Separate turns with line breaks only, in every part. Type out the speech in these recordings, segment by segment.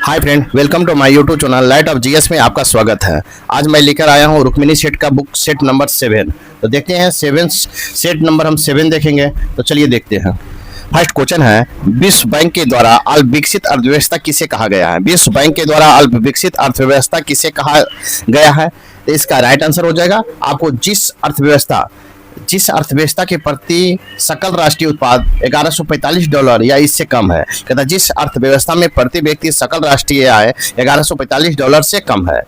Hi friend, welcome to my YouTube channel light of GS में आपका स्वागत है। आज मैं लेकर आया हूं रुक्मिणी सेट का बुक सेट नंबर 7। तो देखते हैं 7 सेट नंबर हम 7 देखेंगे। तो चलिए देखते हैं। फर्स्ट क्वेश्चन है, विश्व बैंक के द्वारा अल्प विकसित अर्थव्यवस्था किसे कहा गया है? विश्व बैंक के द्वारा अल्प विकसित अर्थव्यवस्था किसे कहा गया है? तो इसका राइट आंसर हो जाएगा आपको जिस अर्थव्यवस्था के प्रति सकल राष्ट्रीय उत्पाद $1145 या इससे कम है। कहता है जिस अर्थव्यवस्था में प्रति व्यक्ति सकल राष्ट्रीय आय $1145 से कम है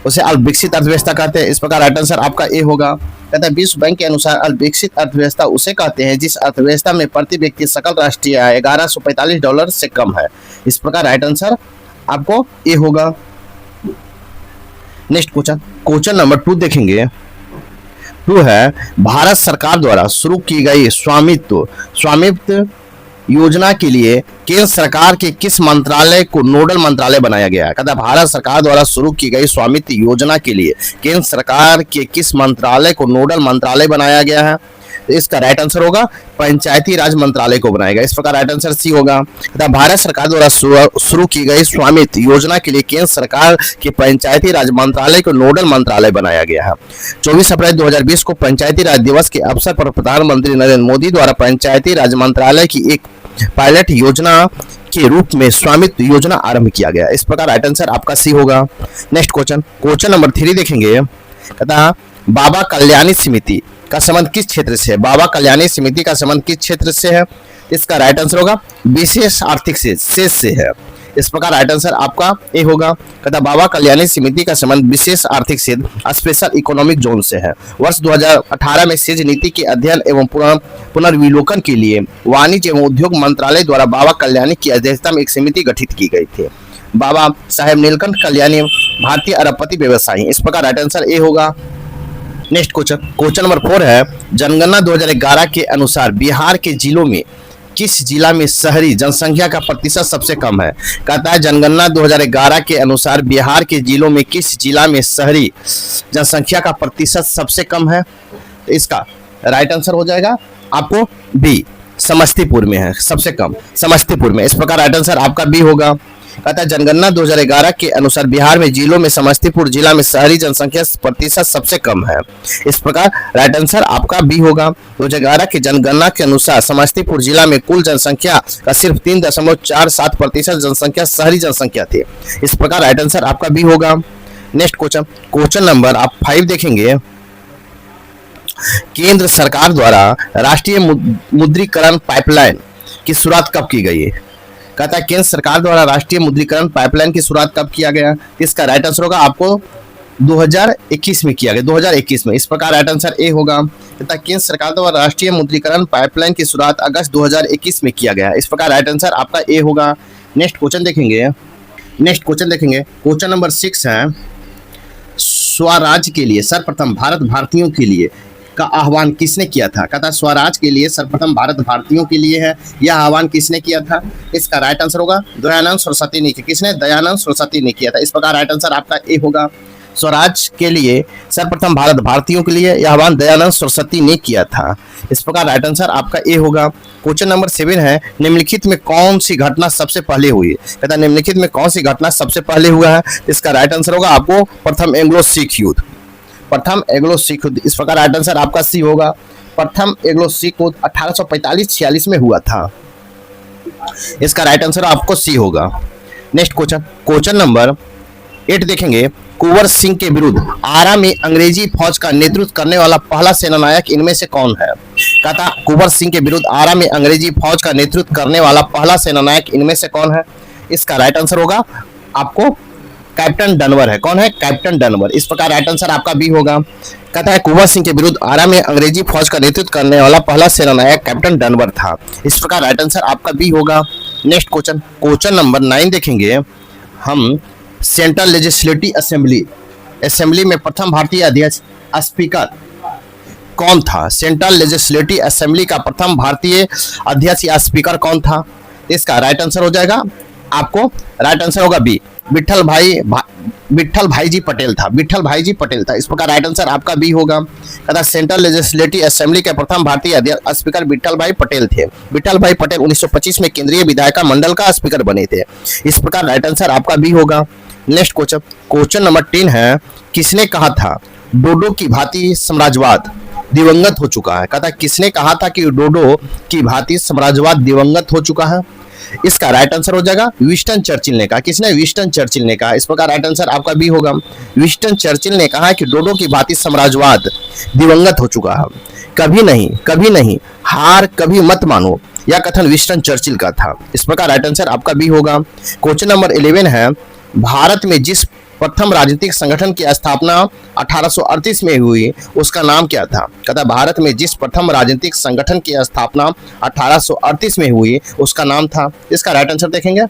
उसे अल्प विकसित अर्थव्यवस्था कहते हैं। इस प्रकार राइट आंसर आपका ए होगा। कहता है विश्व बैंक के अनुसार अल्प विकसित अर्थव्यवस्था उसे कहते हैं जिस अर्थव्यवस्था में प्रति व्यक्ति सकल राष्ट्रीय आय $1145 से कम है। इस प्रकार राइट आंसर आपको ए होगा। नेक्स्ट क्वेश्चन नंबर 2 देखेंगे। 2 है, भारत सरकार द्वारा शुरू की गई स्वामित्व योजना के लिए केंद्र सरकार के किस मंत्रालय को नोडल मंत्रालय बनाया गया है? कहता है भारत सरकार द्वारा शुरू की गई स्वामित्व योजना के लिए केंद्र सरकार के किस मंत्रालय को नोडल मंत्रालय बनाया गया है? तो इसका राइट आंसर होगा पंचायती राज मंत्रालय को बनाएगा। इस प्रकार राइट आंसर सी होगा। भारत सरकार द्वारा शुरू की गई स्वामित्व योजना के लिए केंद्र सरकार के पंचायती राज मंत्रालय को नोडल मंत्रालय बनाया गया है। 24 अप्रैल 2020 को पंचायती राज दिवस के अवसर पर प्रधानमंत्री नरेंद्र मोदी द्वारा पंचायती राज मंत्रालय की एक पायलट योजना के रूप में स्वामित्व योजना आरंभ किया गया। इस प्रकार राइट आंसर आपका सी होगा। नेक्स्ट क्वेश्चन नंबर 3 देखेंगे। कहता बाबा कल्याणी समिति का संबंध किस क्षेत्र से है? बाबा कल्याणी समिति का संबंध किस क्षेत्र से है? इसका राइट आंसर होगा विशेष आर्थिक शेष से है। इस प्रकार राइट आंसर आपका ए होगा। कहता बाबा कल्याणी समिति का संबंध विशेष आर्थिक क्षेत्र स्पेशल इकोनॉमिक जोन से है। वर्ष 2018 में सेज नीति के अध्ययन एवं पुनर्विलोकन के लिए वाणिज्य एवं उद्योग मंत्रालय द्वारा बाबा कल्याणी की अध्यक्षता में एक समिति गठित की गई थी। बाबा साहेब नीलकंठ कल्याणी भारतीय अरबपति व्यवसायी। इस प्रकार राइट आंसर ए होगा। नेक्स्ट क्वेश्चन नंबर 4 है, जनगणना 2011 के अनुसार बिहार के जिलों में किस जिला में शहरी जनसंख्या का प्रतिशत सबसे कम है? कहता है जनगणना 2011 के अनुसार बिहार के जिलों में किस जिला में शहरी जनसंख्या का प्रतिशत सबसे कम है? इसका राइट आंसर हो जाएगा आपको बी, समस्तीपुर में है सबसे कम, समस्तीपुर में। इस प्रकार राइट आंसर आपका बी होगा। कहता है जनगणना 2011 के अनुसार बिहार में जिलों में समस्तीपुर जिला में शहरी जनसंख्या प्रतिशत सबसे कम है। इस प्रकार राइट आंसर आपका बी होगा। 2011 की जनगणना के अनुसार समस्तीपुर जिला में कुल जनसंख्या का सिर्फ 3.47% जनसंख्या शहरी जनसंख्या थी। इस प्रकार राइट आंसर आपका बी होगा। नेक्स्ट क्वेश्चन नंबर आप 5 देखेंगे। केंद्र सरकार द्वारा राष्ट्रीय मुद्रीकरण पाइपलाइन की शुरुआत कब की गई है? कहता है केंद्र सरकार द्वारा राष्ट्रीय मुद्रीकरण पाइपलाइन की शुरुआत कब किया गया? इसका राइट आंसर होगा आपको 2021 में किया गया, 2021 में। इस प्रकार राइट आंसर ए होगा। कहता है केंद्र सरकार द्वारा राष्ट्रीय मुद्रीकरण पाइपलाइन की शुरुआत अगस्त 2021 में किया गया। इस प्रकार राइट आंसर आपका ए होगा। नेक्स्ट क्वेश्चन देखेंगे। क्वेश्चन नंबर 6 है, स्वराज के लिए सर्वप्रथम भारत भारतीयों के लिए का आह्वान किसने किया था? कहता स्वराज के लिए सर्वप्रथम भारत भारतीयों के लिए है, यह आह्वान किसने किया था? इसका राइट आंसर होगा दयानंद सरस्वती ने। किसने? दयानंद सरस्वती ने किया था। इस प्रकार राइट आंसर आपका ए होगा। स्वराज के लिए सर्वप्रथम भारत भारतीयों के लिए यह आह्वान दयानंद सरस्वती ने किया था। इस प्रकार राइट आंसर आपका ए होगा। क्वेश्चन नंबर 7 है, निम्नलिखित में कौन सी घटना सबसे पहले हुई? कहता निम्नलिखित में कौन सी घटना सबसे पहले हुआ है? इसका राइट आंसर होगा आपको प्रथम एंग्लो सिख युद्ध। प्रथम एंग्लो सिख युद्ध। इस प्रकार राइट आंसर आपका सी होगा। प्रथम एंग्लो सिख युद्ध 1845-46 में हुआ था। इसका राइट आंसर आपको सी होगा। नेक्स्ट क्वेश्चन नंबर 8 देखेंगे। कुंवर सिंह के विरुद्ध आरा में अंग्रेजी फौज का नेतृत्व करने वाला पहला सेनानायक इनमें से कौन है? कहता कुंवर सिंह के विरुद्ध आरा में अंग्रेजी फौज का नेतृत्व करने वाला पहला सेनानायक इनमें से कौन है? इसका राइट आंसर होगा आपको कैप्टन डनवर है। कौन है? कैप्टन डनवर। इस प्रकार राइट आंसर आपका बी होगा। कहता है कुंवर सिंह के विरुद्ध आरा में अंग्रेजी फौज का नेतृत्व करने वाला पहला सेनानायक कैप्टन डनवर था। इस प्रकार राइट आंसर आपका बी होगा। नेक्स्ट क्वेश्चन नंबर 9 देखेंगे हम। सेंट्रल लेजिस्लेटिव असेंबली में प्रथम भारतीय अध्यक्ष स्पीकर कौन था? सेंट्रल लेजिस्लेटिव असेंबली का प्रथम भारतीय अध्यक्ष या स्पीकर कौन था? इसका राइट आंसर हो जाएगा आपको राइट आंसर होगा बी, विट्ठल भाई जी पटेल था, विट्ठल भाई जी पटेल था। इस प्रकार राइट आंसर आपका बी होगा। कहता सेंट्रल लेजिस्लेटिव असेंबली के प्रथम भारतीय अध्यक्ष स्पीकर विट्ठल भाई पटेल थे। विट्ठल भाई पटेल 1925 में केंद्रीय विधायिका मंडल का स्पीकर बने थे। इस प्रकार राइट आंसर आपका बी होगा। नेक्स्ट क्वेश्चन नंबर 10 है, किसने कहा था डोडो की भांति साम्राज्यवाद दिवंगत हो चुका है? कहता किसने कहा था कि डोडो की भांति साम्राज्यवाद दिवंगत हो चुका है? इसका राइट आंसर हो जाएगा विंस्टन चर्चिल ने कहा। किसने? विंस्टन चर्चिल ने कहा। इस प्रकार राइट आंसर आपका बी होगा। विंस्टन चर्चिल ने कहा कि डोडो की भांति साम्राज्यवाद दिवंगत हो चुका है। कभी नहीं हार कभी मत मानो, यह कथन विंस्टन चर्चिल का था। इस प्रकार राइट आंसर आपका बी होगा। क्वेश्चन नंबर 11 है, भारत में जिस प्रथम राजनीतिक संगठन की स्थापना 1838 में हुई उसका नाम क्या था? कहता भारत में जिस प्रथम राजनीतिक संगठन की स्थापना 1838 में हुई उसका नाम था। इसका राइट आंसर देखेंगे।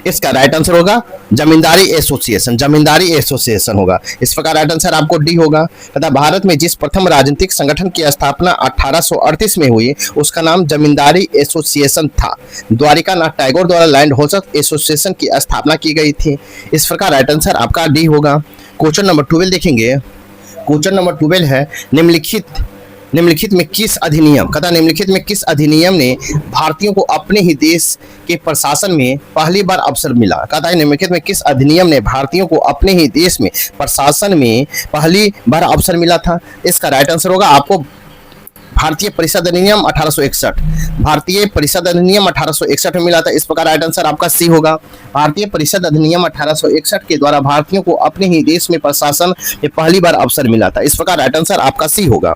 इसका राइट आंसर होगा जमींदारी एसोसिएशन, जमींदारी एसोसिएशन होगा। इस प्रकार राइट आंसर आपको डी होगा। तथा भारत में जिस प्रथम राजनीतिक संगठन की स्थापना 1838 में हुई उसका नाम जमींदारी एसोसिएशन था। द्वारिका नाथ टैगोर द्वारा लैंड होल्डर्स एसोसिएशन की स्थापना की गई थी। इस प्रकार राइट आंसर आपका डी होगा। क्वेश्चन नंबर 12 देखेंगे। क्वेश्चन नंबर 12 है, निम्नलिखित में किस अधिनियम, कहता निम्नलिखित में किस अधिनियम ने भारतीयों को अपने ही देश के प्रशासन में पहली बार अवसर मिला? कहता है निम्नलिखित में किस अधिनियम ने भारतीयों को अपने ही देश में प्रशासन में पहली बार अवसर मिला था? इसका राइट आंसर होगा आपको भारतीय परिषद अधिनियम 1861, भारतीय परिषद अधिनियम 1861 में मिला था। इस प्रकार राइट आंसर आपका सी होगा। भारतीय परिषद अधिनियम 1861 के द्वारा भारतीयों को अपने ही देश में प्रशासन में पहली बार अवसर मिला था। इस प्रकार राइट आंसर आपका सी होगा।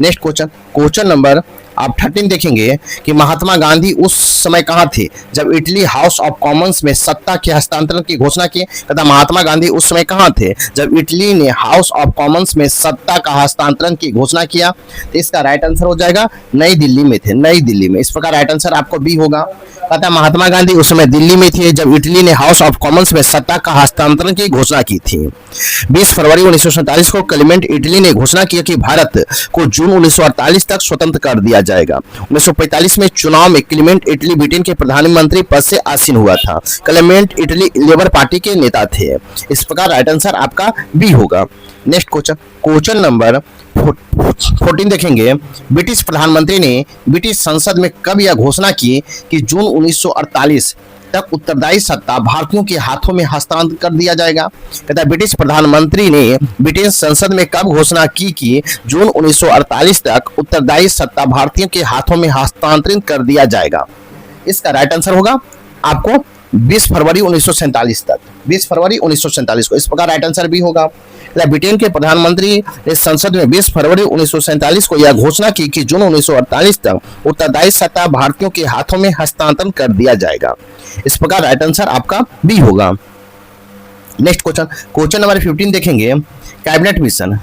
नेक्स्ट क्वेश्चन नंबर आप 13 देखेंगे कि महात्मा गांधी उस समय कहाँ थे जब इटली हाउस ऑफ कॉमन्स में सत्ता के हस्तांतरण की घोषणा की? कहता महात्मा गांधी उस समय कहाँ थे जब इटली ने हाउस ऑफ कॉमन्स में सत्ता का हस्तांतरण की घोषणा किया? तो इसका राइट आंसर हो जाएगा नई दिल्ली में थे, नई दिल्ली में। इस प्रकार राइट आंसर आपको बी होगा। कहता महात्मा गांधी उस समय दिल्ली में थे जब इटली ने हाउस ऑफ कॉमन्स में सत्ता का हस्तांतरण की घोषणा की थी। 20 फरवरी 1947 को क्लेमेंट इटली ने घोषणा की कि भारत को जून 1948 तक स्वतंत्र कर दिया जाएगा। 1945 में चुनाव में क्लेमेंट इटली ब्रिटेन के प्रधानमंत्री पद से आसीन हुआ था। क्लेमेंट इटली लेबर पार्टी के नेता थे। इस प्रकार राइट आंसर आपका बी होगा। नेक्स्ट क्वेश्चन नंबर 14 देखेंगे। ब्रिटिश प्रधानमंत्री ने ब्रिटिश संसद में कब यह घोषणा की कि जून 1948 तक उत्तरदायी सत्ता भारतीयों के हाथों में हस्तांतरित कर दिया जाएगा? कहता है ब्रिटिश प्रधानमंत्री ने ब्रिटेन संसद में कब घोषणा की कि जून 1948 तक उत्तरदायी सत्ता भारतीयों के हाथों में हस्तांतरित कर दिया जाएगा? इसका राइट आंसर होगा आपको 20 फरवरी 1947 तक, 20 फरवरी 1947 को। इस प्रकार राइट आंसर भी होगा। ब्रिटेन के प्रधानमंत्री ने संसद में 20 फरवरी 1947 को यह घोषणा की कि जून 1948 तक उत्तरदायी सत्ता भारतीयों के हाथों में हस्तांतरण कर दिया जाएगा। इस प्रकार राइट आंसर आपका बी होगा। नेक्स्ट क्वेश्चन नंबर 15 देखेंगे। कैबिनेट मिशन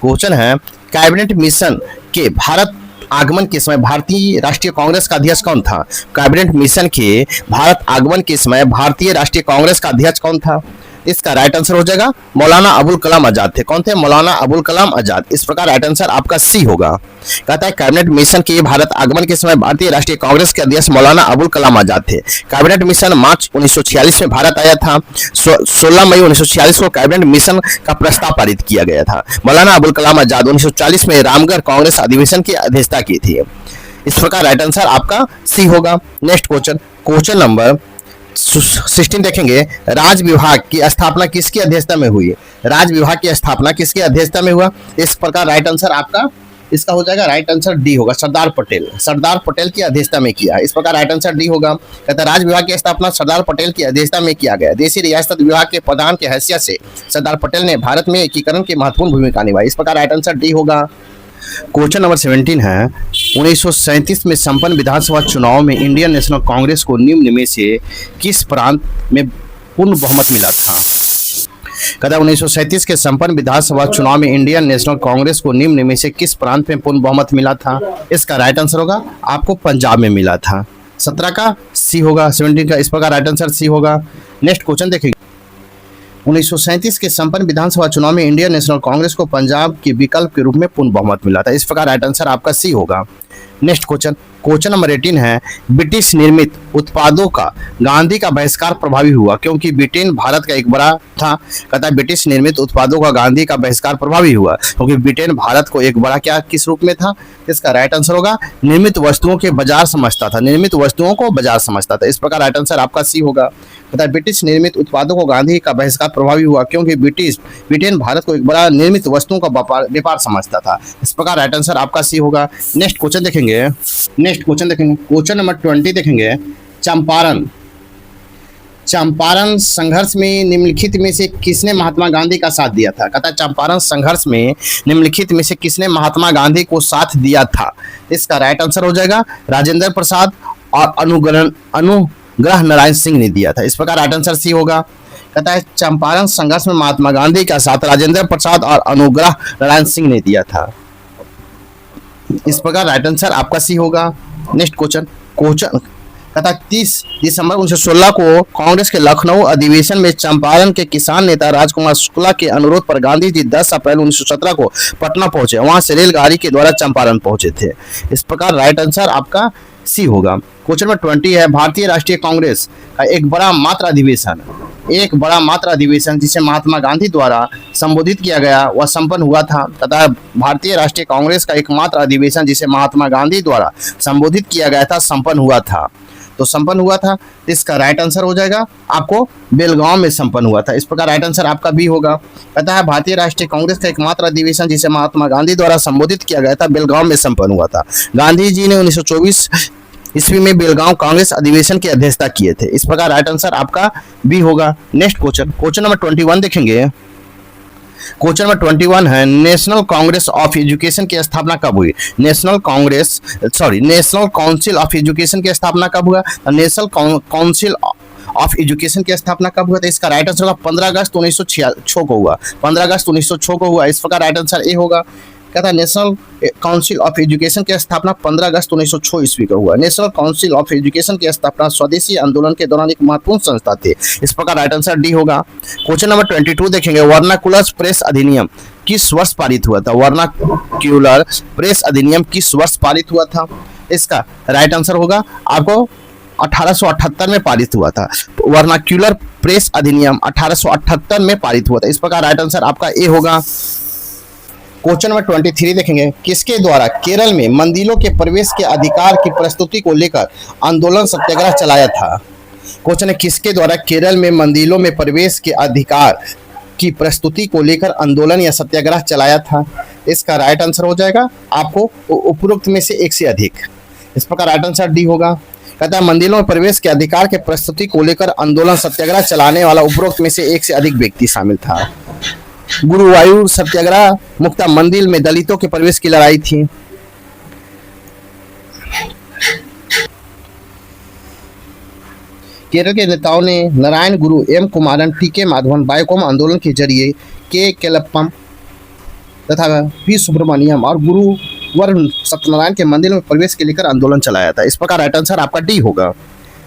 क्वेश्चन है, कैबिनेट मिशन के भारत आगमन के समय भारतीय राष्ट्रीय कांग्रेस का अध्यक्ष कौन था? कैबिनेट मिशन के भारत आगमन के समय भारतीय राष्ट्रीय कांग्रेस का अध्यक्ष कौन था? इसका राइट आंसर हो जाएगा मौलाना अबुल कलाम आजाद थे। कौन थे? मौलाना अबुल कलाम आजाद। इस प्रकार राइट आंसर आपका सी होगा। कहता है कैबिनेट मिशन के भारत आगमन के समय भारतीय राष्ट्रीय कांग्रेस के अध्यक्ष मौलाना अबुल कलाम आजाद थे। कैबिनेट मिशन मार्च 1946 में भारत आया था। 16 मई 1946 को कैबिनेट मिशन का प्रस्ताव पारित किया गया था। मौलाना अबुल कलाम आजाद 1940 में रामगढ़ कांग्रेस अधिवेशन की अध्यक्षता की थी। इस प्रकार राइट आंसर आपका सी होगा। नेक्स्ट क्वेश्चन नंबर 16 देखेंगे। राज विभाग की स्थापना किसकी अध्यक्षता में हुई? राज विभाग की स्थापना किसकी अध्यक्षता में हुआ? इस प्रकार राइट आंसर आपका इसका हो जाएगा राइट आंसर डी होगा। सरदार पटेल की अध्यक्षता में किया। इस प्रकार राइट आंसर डी होगा। कहता राज विभाग की स्थापना सरदार पटेल की अध्यक्षता में किया गया। देशी रियासत विभाग के प्रधान की हैसियत से सरदार पटेल ने भारत में एकीकरण की महत्वपूर्ण भूमिका निभाई। इस प्रकार राइट आंसर डी होगा। क्वेश्चन नंबर 17 है। 1937 में संपन्न विधानसभा चुनाव में इंडियन नेशनल कांग्रेस को निम्न में से किस प्रांत में पूर्ण बहुमत मिला था? कहता 1937 के संपन्न विधानसभा चुनाव में इंडियन नेशनल कांग्रेस को निम्न में से किस प्रांत में पूर्ण बहुमत मिला था? इसका राइट आंसर होगा आपको पंजाब में मिला था। 17 का सी होगा, 17 का। इस प्रकार राइट आंसर सी होगा। नेक्स्ट क्वेश्चन देखेंगे। 1937 के संपन्न विधानसभा चुनाव में इंडियन नेशनल कांग्रेस को पंजाब के विकल्प के रूप में पूर्ण बहुमत मिला था। इस प्रकार राइट आंसर आपका सी होगा। नेक्स्ट क्वेश्चन, क्वेश्चन नंबर 18 है ब्रिटिश निर्मित उत्पादों का गांधी का बहिष्कार प्रभावी हुआ क्योंकि ब्रिटेन भारत का एक बड़ा था। कहता है ब्रिटिश निर्मित उत्पादों का गांधी का बहिष्कार प्रभावी हुआ क्योंकि ब्रिटेन भारत को एक बड़ा क्या किस रूप में था। इसका राइट आंसर होगा निर्मित वस्तुओं के बाजार समझता था, निर्मित वस्तुओं को बाजार समझता था। इस प्रकार राइट आंसर आपका सी होगा। कहता है ब्रिटिश निर्मित उत्पादों को गांधी का बहिष्कार प्रभावी हुआ क्योंकि ब्रिटेन भारत को एक बड़ा निर्मित वस्तुओं का व्यापार समझता था। इस प्रकार राइट आंसर आपका सी होगा। नेक्स्ट क्वेश्चन देखेंगे, क्वेश्चन नंबर 20 देखेंगे। चंपारण संघर्ष में निम्नलिखित में से किसने महात्मा गांधी का साथ दिया था। कहता है चंपारण संघर्ष में निम्नलिखित में से किसने महात्मा गांधी को साथ दिया था। इसका राइट आंसर हो जाएगा राजेंद्र प्रसाद और अनुग्रह नारायण सिंह ने दिया था। इस प्रकार राइट आंसर सी होगा। कहता है चंपारण संघर्ष में महात्मा गांधी का साथ राजेंद्र प्रसाद और अनुग्रह नारायण सिंह ने दिया था। इस प्रकार राइट आंसर आपका सी होगा। नेक्स्ट क्वेश्चन कहता 30 दिसंबर 1916 को कांग्रेस के लखनऊ अधिवेशन में चंपारण के किसान नेता राजकुमार शुक्ला के अनुरोध पर गांधी जी 10 अप्रैल 1917 को पटना पहुंचे। वहां से रेलगाड़ी के द्वारा चंपारण पहुंचे थे। इस प्रकार राइट आंसर आपका सी होगा। क्वेश्चन नंबर 20 है भारतीय राष्ट्रीय कांग्रेस का एक बड़ा मात्र अधिवेशन जिसे महात्मा गांधी द्वारा संबोधित किया गया वह संपन्न हुआ था। तथा भारतीय राष्ट्रीय कांग्रेस का एकमात्र अधिवेशन जिसे महात्मा गांधी द्वारा संबोधित किया गया था संपन्न हुआ था। तो संपन्न हुआ था, इसका राइट आंसर हो जाएगा आपको बेलगांव में संपन्न हुआ था। इस प्रकार राइट आंसर आपका बी होगा। कहता है भारतीय राष्ट्रीय कांग्रेस का एकमात्र अधिवेशन जिसे महात्मा गांधी द्वारा संबोधित किया गया था बेलगांव में संपन्न हुआ था। गांधी जी ने 1924 ईस्वी में बेलगांव कांग्रेस अधिवेशन की अध्यक्षता किए थे। इस प्रकार राइट आंसर आपका बी होगा। नेक्स्ट क्वेश्चन नंबर 21 देखेंगे। क्वेश्चन नंबर 21 है नेशनल कांग्रेस ऑफ एजुकेशन की स्थापना कब हुई। नेशनल काउंसिल ऑफ एजुकेशन की स्थापना कब हुआ। नेशनल काउंसिल ऑफ एजुकेशन की स्थापना कब हुआ। तो इसका राइट आंसर होगा 15 अगस्त 1906 को हुआ। 15 अगस्त 1906 को हुआ। इस प्रकार राइट आंसर ए होगा। कहता है नेशनल काउंसिल ऑफ एजुकेशन की स्थापना 15 अगस्त 1906 ईस्वी को हुआ। नेशनल काउंसिल ऑफ एजुकेशन की स्थापना स्वदेशी आंदोलन के दौरान एक महत्वपूर्ण संस्था थी। इस प्रकार राइट आंसर डी होगा। क्वेश्चन नंबर 22 देखेंगे वर्नाकुलर प्रेस अधिनियम किस वर्ष पारित हुआ था। वर्नाक्यूलर प्रेस अधिनियम किस वर्ष पारित हुआ था। इसका राइट आंसर होगा आपको 1878 में पारित हुआ था। वर्नाक्यूलर प्रेस अधिनियम 1878 में पारित हुआ था। इस प्रकार राइट आंसर आपका ए होगा। क्वेश्चन नंबर 23 देखेंगे किसके द्वारा केरल में मंदिरों के प्रवेश के अधिकार की प्रस्तुति को लेकर आंदोलन सत्याग्रह चलाया था। क्वेश्चन है किसके द्वारा केरल में मंदिरों में प्रवेश के अधिकार की प्रस्तुति को लेकर आंदोलन या सत्याग्रह चलाया था। इसका राइट आंसर हो जाएगा आपको उपरोक्त में से एक से अधिक। इस प्रकार राइट आंसर डी होगा। कहता है मंदिरों में प्रवेश के अधिकार के प्रस्तुति को लेकर आंदोलन सत्याग्रह चलाने वाला उपरोक्त में से एक से अधिक व्यक्ति शामिल था। गुरुवायूर सत्याग्रह मुक्ता मंदिर में दलितों के प्रवेश की लड़ाई थी। केरल के नेताओं ने नारायण गुरु एम कुमारन टी.के. माधवन बायकोम आंदोलन के जरिए के केलप्पम तथा पी सुब्रमण्यम और गुरुवर सत्यनारायण के मंदिर में प्रवेश के लेकर आंदोलन चलाया था। इस प्रकार राइट आंसर आपका डी होगा।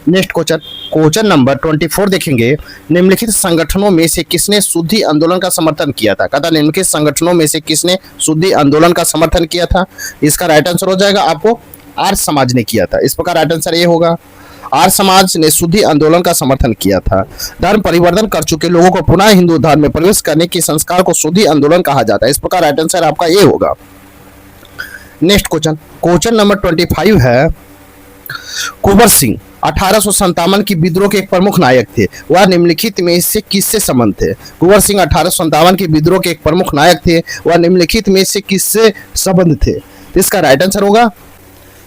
नेक्स्ट क्वेश्चन नंबर 24 देखेंगे निम्नलिखित संगठनों में से किसने शुद्धि आंदोलन का समर्थन किया था। कहता निम्नलिखित संगठनों में से किसने शुद्धि आंदोलन का समर्थन किया था। इसका राइट आंसर हो जाएगा आपको आर्य समाज ने किया था। इस प्रकार राइट आंसर ये होगा। आर्य समाज ने शुद्धि आंदोलन का समर्थन किया था। धर्म परिवर्तन कर चुके लोगों को पुनः हिंदू धर्म में प्रवेश करने के संस्कार को शुद्धि आंदोलन कहा जाता है। इस प्रकार राइट आंसर आपका ये होगा। नेक्स्ट क्वेश्चन नंबर 25 है कुंवर सिंह 1857 की विद्रोह के एक प्रमुख नायक थे। वह निम्नलिखित में से किससे संबंध थे। कुंवर सिंह 1857 की विद्रोह के एक प्रमुख नायक थे। वह निम्नलिखित में से किससे संबंध थे। इसका राइट आंसर होगा।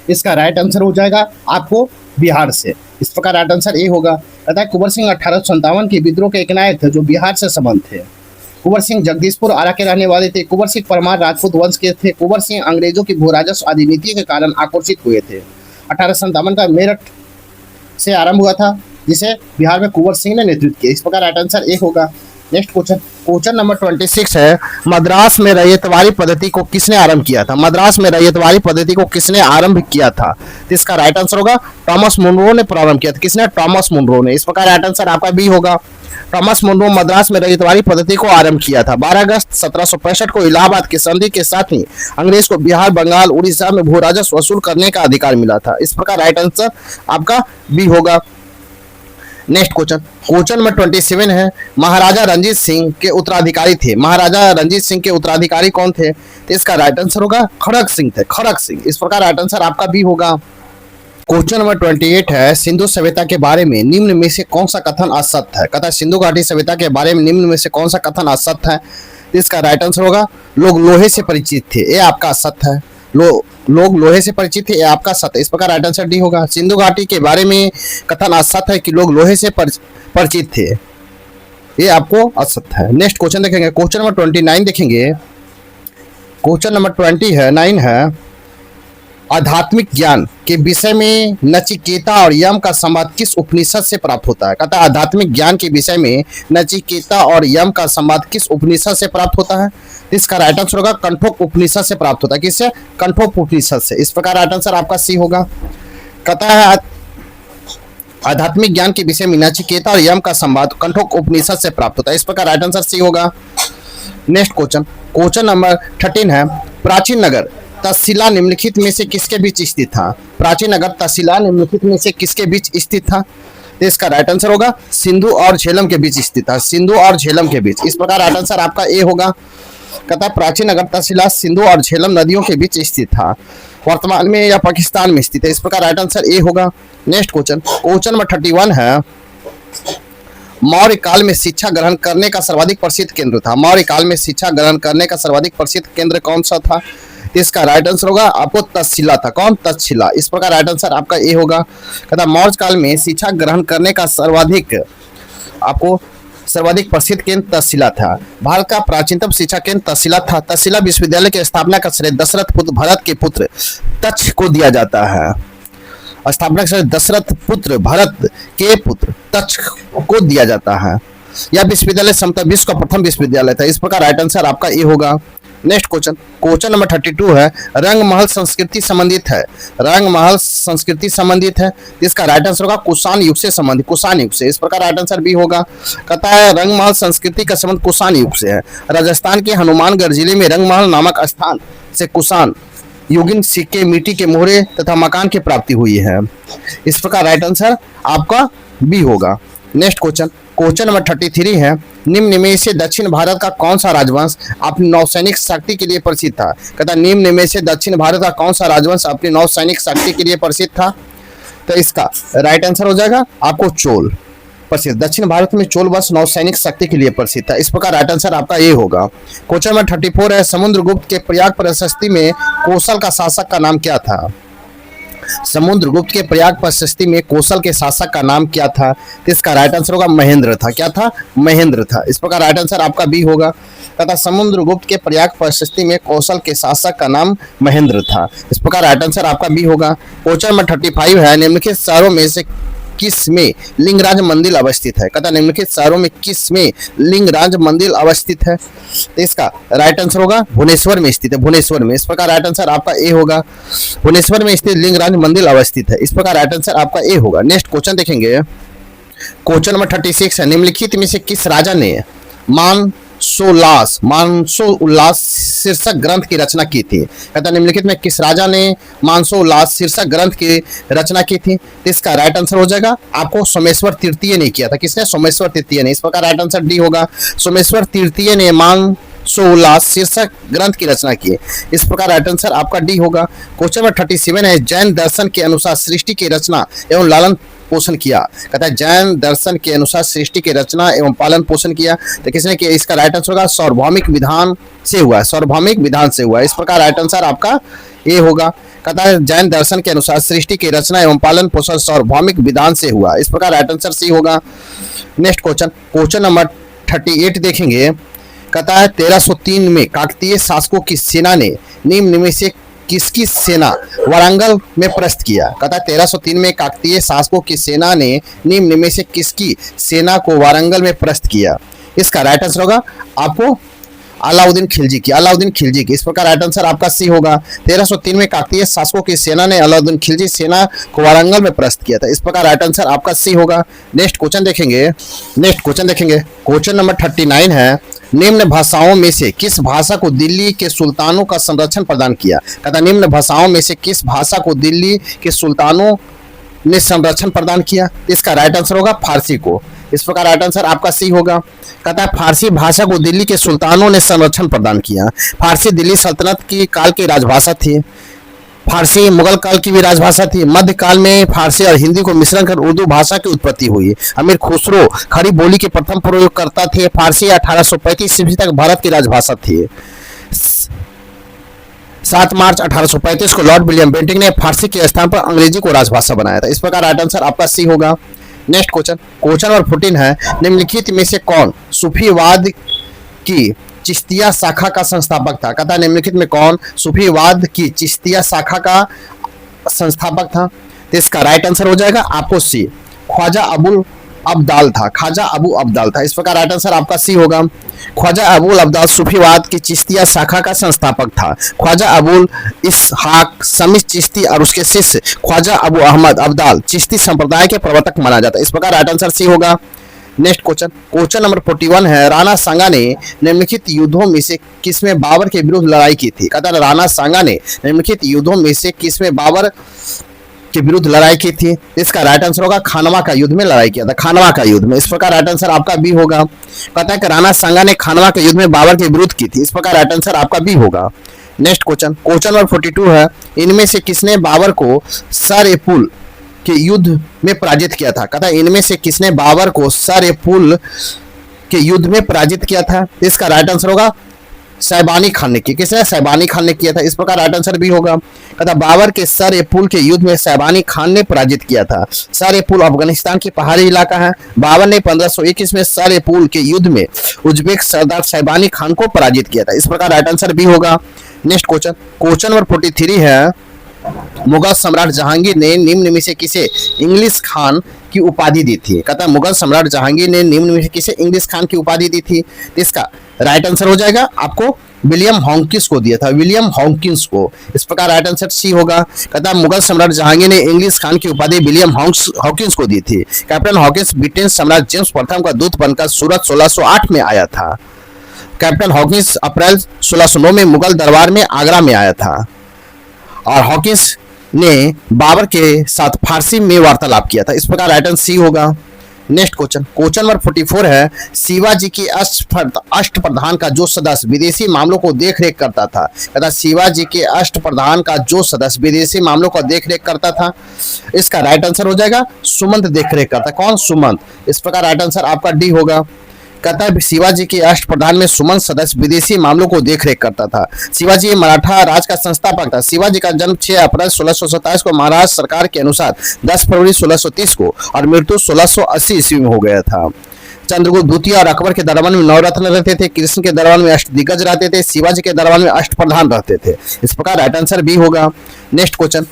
इसका राइट आंसर हो जाएगा आपको बिहार से। इस प्रकार राइट आंसर ए होगा। कहता है कुंवर सिंह 1857 की विद्रोह के एक नायक थे जो बिहार से संबंध थे। कुंवर सिंह जगदीशपुर आरा के रहने वाले थे। कुंवर सिंह परमार राजपूत वंश के थे। कुंवर सिंह अंग्रेजों की भूराजस्व अधिनीति के कारण आकर्षित हुए थे। 1857 का मेरठ से आरंभ हुआ था जिसे बिहार में कुंवर सिंह ने नेतृत्व किया। इस प्रकार राइट आंसर ए होगा। नेक्स्ट क्वेश्चन नंबर 26 है मद्रास में रैयतवाड़ी पद्धति को किसने आरंभ किया था। मद्रास में रैयतवाड़ी पद्धति को किसने आरंभ किया था। तो इसका राइट आंसर होगा टॉमस मुनरो ने प्रारंभ किया था। किसने। टॉमस मुनरो ने। इस प्रकार राइट आंसर आपका बी होगा। थॉमस मुनरो मद्रास में रैयतवाड़ी पद्धति को आरंभ किया था। 12 अगस्त 1765 को इलाहाबाद की संधि के साथ ही अंग्रेज को बिहार, बंगाल, उड़ीसा में भू राजस्व वसूल करने का अधिकार मिला था। इस प्रकार राइट आंसर आपका बी होगा। नेक्स्ट क्वेश्चन नंबर 27 है, महाराजा रंजीत सिंह के उत्तराधिकारी थे। महाराजा रंजीत सिंह के उत्तराधिकारी कौन थे? तो इसका राइट आंसर होगा खड़क सिंह थे, खड़क सिंह। इस प्रकार राइट आंसर आपका बी होगा। क्वेश्चन नंबर 28 है, सिंधु सभ्यता के बारे में निम्न में से कौन सा कथन असत्य है? कहता है सिंधु घाटी सभ्यता के बारे में निम्न में से कौन सा कथन असत्य है? इसका राइट आंसर होगा लोग लोहे से परिचित थे, ये आपका असत्य है। लोग लोहे से परिचित थे, ये आपका सत्य। इस प्रकार राइट आंसर डी होगा। सिंधु घाटी के बारे में कथन असत्य है कि लोग लोहे से परिचित थे, ये आपको असत्य है। नेक्स्ट क्वेश्चन देखेंगे, क्वेश्चन नंबर 29 देखेंगे। क्वेश्चन नंबर 29 है, आध्यात्मिक ज्ञान के विषय में नचिकेता और यम का संवाद किस उपनिषद से प्राप्त होता है? कहता है आध्यात्मिक ज्ञान के विषय में नचिकेता और यम का संवाद किस उपनिषद से प्राप्त होता है? इसका राइट आंसर होगा कंठोप उपनिषद से प्राप्त होता है। किससे? कंठोप उपनिषद से। इस प्रकार राइट आंसर आपका सी होगा। कहता है आध्यात्मिक ज्ञान के विषय में नचिकेता और यम का संवाद कंठोप उपनिषद से प्राप्त होता है। इस प्रकार राइट आंसर सी होगा। नेक्स्ट क्वेश्चन नंबर 13 है, प्राचीन नगर तक्षशिला निम्नलिखित में से किसके बीच स्थित था? प्राचीन नगर तक्षशिला निम्नलिखित में से किसके बीच स्थित था? तो इसका राइट आंसर होगा सिंधु और झेलम के बीच स्थित था, सिंधु और झेलम के बीच। इस प्रकार राइट आंसर आपका ए होगा। कहता है प्राचीन नगर तक्षशिला सिंधु और झेलम नदियों के बीच स्थित था, वर्तमान में या पाकिस्तान में स्थित है। इस प्रकार राइट आंसर ए होगा। नेक्स्ट क्वेश्चन नंबर 31 है, मौर्य काल में शिक्षा ग्रहण करने का सर्वाधिक प्रसिद्ध केंद्र था। मौर्य काल में शिक्षा ग्रहण करने का सर्वाधिक प्रसिद्ध केंद्र कौन सा था? इसका राइट आंसर होगा आपको तक्षशिला था। कौन? तक्षशिला। इस प्रकार राइट आंसर आपका ए होगा। कहता मौर्य काल में शिक्षा ग्रहण करने का सर्वाधिक प्रसिद्ध केंद्र तक्षशिला था। भारत का प्राचीनतम शिक्षा केंद्र तक्षशिला था। तक्षशिला विश्वविद्यालय की स्थापना का श्रेय दशरथ पुत्र भरत के पुत्र तक्ष को दिया जाता है। स्थापना का श्रेय दशरथ पुत्र भरत के पुत्र तक्ष को दिया जाता है। यह विश्वविद्यालय समतल विश्व का प्रथम विश्वविद्यालय था। इस प्रकार राइट आंसर आपका ए होगा। नेक्स्ट क्वेश्चन नंबर 32 है, रंगमहल संस्कृति संबंधित है। रंगमहल संस्कृति संबंधित है, इसका राइट आंसर होगा कुषाण युग से संबंधित, कुषाण युग से। इस प्रकार राइट आंसर भी होगा। कहता है रंगमहल संस्कृति का संबंध कुषाण युग से है। राजस्थान के हनुमानगढ़ जिले में रंगमहल नामक स्थान से कुषाण युगीन सिक्के, मिट्टी के मोहरे तथा मकान की प्राप्ति हुई है। इस प्रकार राइट आंसर आपका बी होगा। नेक्स्ट क्वेश्चन नंबर 33 है, निम्न में से दक्षिण भारत का कौन सा राजवंश अपनी नौसैनिक शक्ति के लिए प्रसिद्ध था? कहता निम्न में से दक्षिण भारत का कौन सा राजवंश अपनी नौसैनिक शक्ति के लिए प्रसिद्ध था? तो इसका राइट आंसर हो जाएगा आपको चोल प्रसिद्ध। दक्षिण भारत में चोल वंश नौसैनिक शक्ति के लिए प्रसिद्ध था। इस प्रकार राइट आंसर आपका ए होगा। क्वेश्चन नंबर 34 है, समुद्रगुप्त के प्रयाग प्रशस्ति में कौशल का शासक का नाम क्या था? समुद्रगुप्त के प्रयाग प्रशस्ति में कौशल के शासक का नाम क्या था? इसका राइट आंसर होगा महेंद्र था। क्या था? महेंद्र था। इस प्रकार राइट आंसर आपका बी होगा। तथा समुद्रगुप्त के प्रयाग प्रशस्ति में कौशल के शासक का नाम महेंद्र था। इस प्रकार राइट आंसर आपका बी होगा। क्वेश्चन नंबर 35 है, निम्नलिखित शहरों में से किस में लिंगराज मंदिर अवस्थित है? कहता निम्नलिखित शहरों में किस में लिंगराज मंदिर अवस्थित है? तो इसका राइट आंसर होगा भुवनेश्वर में स्थित है, भुवनेश्वर में। इस प्रकार राइट आंसर आपका ए होगा। भुवनेश्वर में स्थित लिंगराज मंदिर अवस्थित है। इस प्रकार राइट आंसर आपका ए होगा। नेक्स्ट क्वेश्चन देखेंगे, क्वेश्चन नंबर 36 है, निम्नलिखित में से किस राजा ने मानसो उल्लास शीर्षक ग्रंथ की रचना की थी? कहता निम्नलिखित में किस राजा ने मानसो उल्लास शीर्षक ग्रंथ की रचना की थी? तो इसका राइट आंसर हो जाएगा आपको सोमेश्वर तृतीय ने किया था। किसने? सोमेश्वर तृतीय ने। इस प्रकार राइट आंसर डी होगा। सोमेश्वर तृतीय ने मानसो उल्लास शीर्षक ग्रंथ की रचना की। इस प्रकार राइट आंसर आपका डी होगा। क्वेश्चन नंबर 37 है, जैन दर्शन के अनुसार सृष्टि की रचना एवं लालन पोषण किया। कहता है जैन दर्शन के अनुसार सृष्टि की रचना एवं पालन पोषण किया। तो किसने किया? इसका राइट आंसर होगा सार्वभौमिक विधान से हुआ, सार्वभौमिक विधान से हुआ। इस प्रकार राइट आंसर आपका ए होगा। कहता है जैन दर्शन के अनुसार सृष्टि की रचना एवं पालन पोषण सार्वभौमिक विधान से हुआ। इस प्रकार राइट आंसर सी होगा। नेक्स्ट क्वेश्चन नंबर 38 देखेंगे। कहता है 1303 में काकतीय शासकों की सेना ने निम्न में से किसकी सेना वारंगल में प्रस्थ किया? कहता है 1303 में काकतीय शासकों की सेना ने निम्न में से किसकी सेना को वारंगल में प्रस्थ किया? इसका राइट आंसर होगा आपको अलाउद्दीन खिलजी की, अलाउद्दीन खिलजी की। इस प्रकार राइट आंसर आपका सी होगा। 1303 में काकतीय शासकों की सेना ने अलाउद्दीन खिलजी सेना को वारंगल में परास्त किया था। इस प्रकार राइट आंसर आपका सी होगा। नेक्स्ट क्वेश्चन देखेंगे, क्वेश्चन नंबर 39 है, निम्न भाषाओं में से किस भाषा को दिल्ली के सुल्तानों का संरक्षण प्रदान किया। कहता निम्न भाषाओं में से किस भाषा को दिल्ली के सुल्तानों ने संरक्षण प्रदान किया। इसका राइट आंसर होगा फारसी को। इस प्रकार राइट आंसर आपका सी होगा। कहता है फारसी भाषा को दिल्ली के सुल्तानों ने संरक्षण प्रदान किया। फारसी दिल्ली सल्तनत की काल की राजभाषा थी। फारसी मुगल काल की भी राजभाषा थी। मध्यकाल में फारसी और हिंदी को मिश्रण कर उर्दू भाषा की उत्पत्ति हुई। अमीर खुसरो खड़ी बोली के प्रथम प्रयोगकर्ता थे। फारसी 1835 ईस्वी तक भारत की राजभाषा थी। 7 मार्च 1835 को लॉर्ड विलियम बेंटिंक ने फारसी के स्थान पर अंग्रेजी को राजभाषा बनाया था। इस प्रकार राइट आंसर आपका सी होगा। नेक्स्ट क्वेश्चन नंबर 14 है, निम्नलिखित में से कौन सूफीवाद की चिश्तिया शाखा का संस्थापक था। कहता है निम्नलिखित में कौन सूफीवाद की चिश्तिया शाखा का संस्थापक था। तो इसका राइट आंसर हो जाएगा आपको सी, ख्वाजा अबुल अब्दाल था। ख्वाजा अबू अब्दाल था। इस प्रकार राइट आंसर आपका सी होगा। ख्वाजा अबुल अब्दाल सूफीवाद की चिश्तिया शाखा का संस्थापक था। ख्वाजा अबुल इसहाक समीस चिश्ती और उसके शिष्य ख्वाजा अबू अहमद अब्दाल चिश्ती संप्रदाय के प्रवर्तक माना जाता है। इस प्रकार राइट आंसर सी होगा। नेक्स्ट क्वेश्चन नंबर 41 है, राणा सांगा ने निम्नलिखित युद्धों में से किसमें बाबर के विरुद्ध लड़ाई की थी। कहता है राणा सांगा ने निम्नलिखित युद्धों में से किसमें बाबर के विरुद्ध लड़ाई की थी। इसका राइट आंसर होगा खानवा का युद्ध में लड़ाई किया था। खानवा का युद्ध में। इस प्रकार राइट आंसर आपका बी होगा। कहता है कि राणा सांगा ने खानवा के युद्ध में बाबर के विरुद्ध की थी। इस प्रकार राइट आंसर आपका बी होगा। नेक्स्ट क्वेश्चन नंबर 42 है, इनमें से किसने बाबर को सर-ए-पुल के युद्ध में पराजित किया था। कहता है इनमें से किसने बाबर को सर-ए-पुल के युद्ध में पराजित किया था। इसका राइट आंसर होगा सैबानी खान ने की। किसने? सैबानी खान ने किया था। इस प्रकार राइट आंसर भी होगा। कहता बाबर के सर-ए-पुल के युद्ध में सैबानी खान ने पराजित किया था। सर-ए-पुल अफगानिस्तान की पहाड़ी इलाका है। बाबर ने 1521 में सर-ए-पुल के युद्ध में उज्बेक सरदार सैबानी खान को पराजित किया था। इस प्रकार राइट आंसर भी होगा। नेक्स्ट क्वेश्चन नंबर 43 है, मुगल सम्राट जहांगीर ने निम्न में से किसे इंग्लिश खान की उपाधि दी थी। कहता है मुगल सम्राट जहांगीर ने निम्न में से किसे इंग्लिश खान की उपाधि दी थी। इसका राइट आंसर हो जाएगा आपको विलियम हॉकिंस को दिया था। विलियम हॉकिंस को। इस प्रकार राइट आंसर सी होगा। कहता है मुगल सम्राट जहांगीर ने इंग्लिश खान की उपाधि विलियम हॉकिंस को दी थी। कैप्टन हॉकिंस ब्रिटेन सम्राट जेम्स प्रथम का दूत बनकर सूरत 1608 में आया था। कैप्टन हॉकिंस अप्रैल 1609 में मुगल दरबार में आगरा में आया था और हॉकिंस ने बाबर के साथ फारसी में वार्तालाप किया था। इस प्रकार राइट आंसर सी होगा। नेक्स्ट क्वेश्चन नंबर 44 है, शिवाजी के अष्टप्रधान का जो सदस्य विदेशी मामलों को देखरेख करता था। कहता शिवाजी के अष्टप्रधान का जो सदस्य विदेशी मामलों का देखरेख करता था। इसका राइट आंसर हो जाएगा सुमंत देखरेख करता। कौन? सुमंत। इस प्रकार राइट आंसर आपका डी होगा। कहता है शिवाजी के अष्टप्रधान में सुमंत सदस्य विदेशी मामलों को देखरेख करता था। शिवाजी मराठा राज का संस्थापक था। शिवाजी का जन्म 6 अप्रैल 1627 को महाराष्ट्र सरकार के अनुसार 10 फरवरी 1630 को और मृत्यु 1680 ईस्वी में हो गया था। चंद्रगुप्त द्वितीय और अकबर के दरबार में 9 रत्न रहते थे। कृष्ण के दरबार में अष्टदिग्गज रहते थे। शिवाजी के दरबार में अष्टप्रधान रहते थे। इस प्रकार राइट आंसर भी होगा। नेक्स्ट क्वेश्चन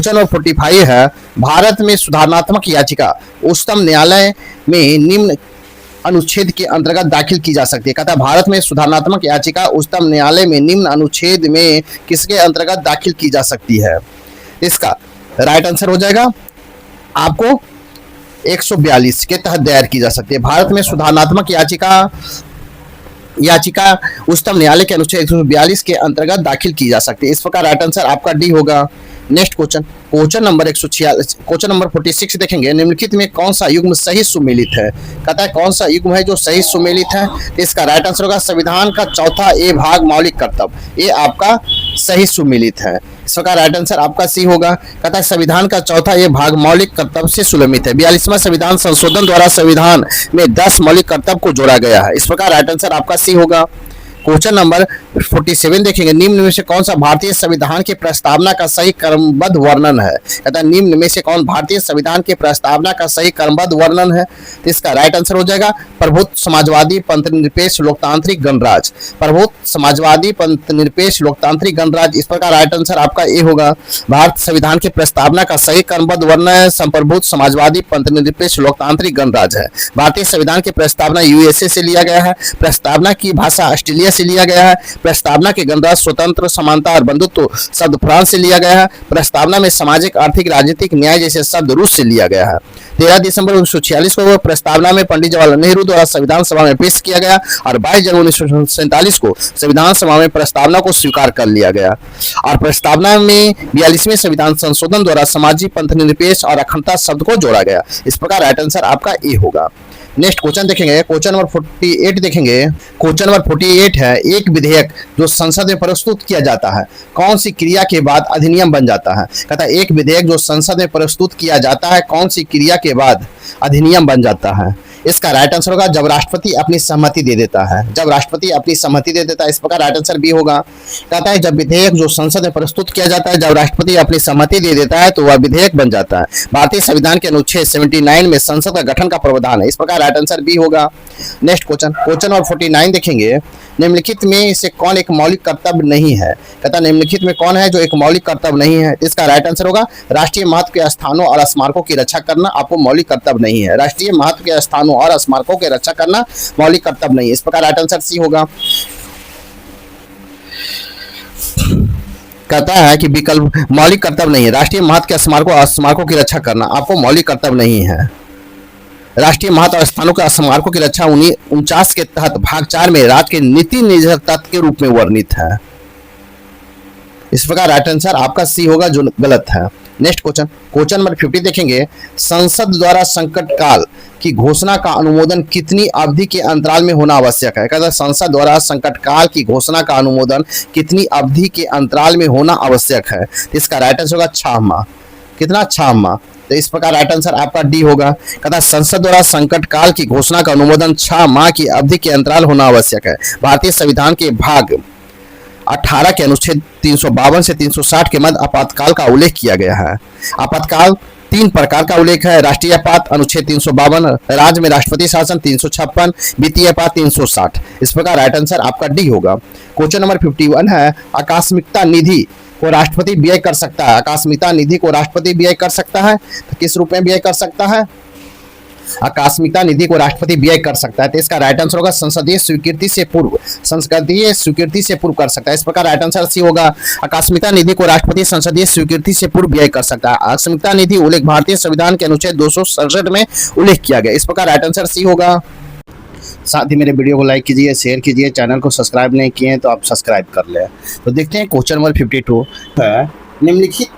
नंबर 45 है, भारत में सुधारणात्मक याचिका उच्चतम न्यायालय में निम्न अनुच्छेद के अंतर्गत दाखिल की जा सकती है। कहता है भारत में सुधारणात्मक याचिका उच्चतम न्यायालय में निम्न अनुच्छेद में किसके अंतर्गत दाखिल की जा सकती है। इसका राइट आंसर हो जाएगा आपको 142 के तहत दायर की जा सकती है। भारत में सुधारणात्मक याचिका उच्चतम न्यायालय के अनुच्छेद 142 के अंतर्गत दाखिल की जा सकती है। इस प्रकार राइट आंसर आपका डी होगा। नेक्स्ट क्वेश्चन नंबर 46 देखेंगे, निम्नलिखित में कौन सा युग्म सही सुमेलित है। कहता है कौन सा युग्म है जो सही सुमेलित है। तो इसका राइट आंसर होगा संविधान का चौथा ए भाग मौलिक कर्तव्य। ये आपका सही सुमेलित है। इस प्रकार राइट आंसर आपका सी होगा। कहता है संविधान का चौथा ये भाग मौलिक कर्तव्य से सुलमित है। 42वां संविधान संशोधन द्वारा संविधान में 10 मौलिक कर्तव्य को जोड़ा गया है। इस प्रकार राइट आंसर आपका सी होगा। क्वेश्चन नंबर 47 देखेंगे, निम्न में से कौन सा भारतीय संविधान की प्रस्तावना का सही क्रमबद्ध वर्णन है। कहता है निम्न में से कौन भारतीय संविधान की प्रस्तावना का सही क्रमबद्ध वर्णन है। तो इसका राइट आंसर हो जाएगा प्रभुत्व समाजवादी पंथ निरपेक्ष लोकतांत्रिक गणराज्य। प्रभुत्व समाजवादी पंथ निरपेक्ष लोकतांत्रिक गणराज्य। इस प्रकार राइट आंसर आपका ए होगा। भारत संविधान की प्रस्तावना का सही क्रमबद्ध वर्णन संप्रभुत्व समाजवादी पंथ निरपेक्ष लोकतांत्रिक गणराज्य है। भारतीय संविधान की प्रस्तावना यूएसए से लिया गया है। प्रस्तावना की भाषा ऑस्ट्रेलिया से लिया गया है। प्रस्तावना के गणराज्य, स्वतंत्र, समानता और बंधुत्व शब्द फ्रांस से लिया गया है। प्रस्तावना में सामाजिक, आर्थिक, राजनीतिक न्याय जैसे शब्द रूस से लिया गया है। 13 दिसंबर 1946 को प्रस्तावना में पंडित जवाहरलाल नेहरू द्वारा संविधान सभा में पेश किया गया और 22 जनवरी 1947 को संविधान सभा में प्रस्तावना को स्वीकार कर लिया गया और प्रस्तावना में 42वें संविधान संशोधन द्वारा सामाजिक, पंथ निरपेक्ष और अखंडता शब्द को जोड़ा गया। इस प्रकार राइट आंसर आपका ए होगा। नेक्स्ट क्वेश्चन देखेंगे, क्वेश्चन नंबर 48 देखेंगे। क्वेश्चन नंबर 48 है, एक विधेयक जो संसद में प्रस्तुत किया जाता है कौन सी क्रिया के बाद अधिनियम बन जाता है? कहता है एक विधेयक जो संसद में प्रस्तुत किया जाता है कौन सी क्रिया के बाद अधिनियम बन जाता है? इसका राइट आंसर होगा जब राष्ट्रपति अपनी सहमति दे देता है। जब राष्ट्रपति अपनी सहमति दे देता है, इस प्रकार राइट आंसर बी होगा। कहता है जब विधेयक जो संसद में प्रस्तुत किया जाता है, जब राष्ट्रपति अपनी सहमति दे देता है तो वह विधेयक बन जाता है। भारतीय संविधान के अनुच्छेद 79 में संसद का गठन का प्रावधान है। इस प्रकार राइट आंसर बी होगा। नेक्स्ट क्वेश्चन, क्वेश्चन नंबर 49 देखेंगे। निम्नलिखित में से कौन एक मौलिक कर्तव्य नहीं है? कहता है निम्नलिखित में कौन है जो एक मौलिक कर्तव्य नहीं है? इसका राइट आंसर होगा राष्ट्रीय महत्व के स्थानों और स्मारकों की रक्षा करना आपको मौलिक कर्तव्य नहीं है। राष्ट्रीय महत्व के स्थानों और स्मारकों की रक्षा करना मौलिक कर्तव्य नहीं है। इस प्रकार राइट आंसर सी होगा। कहता है कि विकल्प मौलिक कर्तव्य नहीं है, राष्ट्रीय महत्व के स्मारकों की रक्षा करना आपको मौलिक कर्तव्य नहीं है। राष्ट्रीय महत्व और स्थानों के स्मारकों की रक्षा 49 के तहत भाग 4 में राज्य के नीति निर्धारक तत्व के रूप में वर्णित है। इस प्रकार राइट आंसर आपका सी होगा जो गलत है। नेक्स्ट क्वेश्चन, क्वेश्चन नंबर 50 देखेंगे। संसद द्वारा संकट काल की घोषणा का अनुमोदन कितनी अवधि के अंतराल में होना आवश्यक है? कहता है संसद द्वारा संकट काल की घोषणा का अनुमोदन कितनी अवधि के अंतराल में होना आवश्यक है? इसका राइट आंसर होगा 6 माह। कितना? 6 माह। तो इस प्रकार राइट आंसर आपका डी होगा। कहता संसद द्वारा संकट काल की घोषणा का अनुमोदन 6 माह की अवधि के अंतराल होना आवश्यक है। भारतीय संविधान के भाग 18 के अनुच्छेद 352 से 360 के मध्य आपातकाल का उल्लेख किया गया है। आपातकाल 3 प्रकार का उल्लेख है। राष्ट्रीय आपात अनुच्छेद 352, राज्य में राष्ट्रपति शासन 356, वित्तीय आपात 360। इस प्रकार राइट आंसर आपका डी होगा। क्वेश्चन नंबर 51 है, आकस्मिकता निधि को राष्ट्रपति व्यय कर सकता है। आकस्मिकता निधि को राष्ट्रपति व्यय कर सकता है तो किस रूप में व्यय कर सकता है? आकस्मिकता निधि को राष्ट्रपति व्यय कर सकता है तो इसका राइट आंसर होगा संसदीय स्वीकृति से पूर्व। संसदीय स्वीकृति से पूर्व कर सकता है। इस प्रकार राइट आंसर सी होगा। आकस्मिकता निधि को राष्ट्रपति संसदीय स्वीकृति से पूर्व व्यय कर सकता है। आकस्मिकता निधि उल्लेख भारतीय संविधान के अनुच्छेद 267 में उल्लेख किया गया। इस प्रकार राइट आंसर सी होगा। साथ ही मेरे वीडियो को लाइक कीजिए, शेयर कीजिए, चैनल को सब्सक्राइब नहीं किए हैं तो आप सब्सक्राइब कर लें। तो देखते हैं क्वेश्चन नंबर 52 है, निम्नलिखित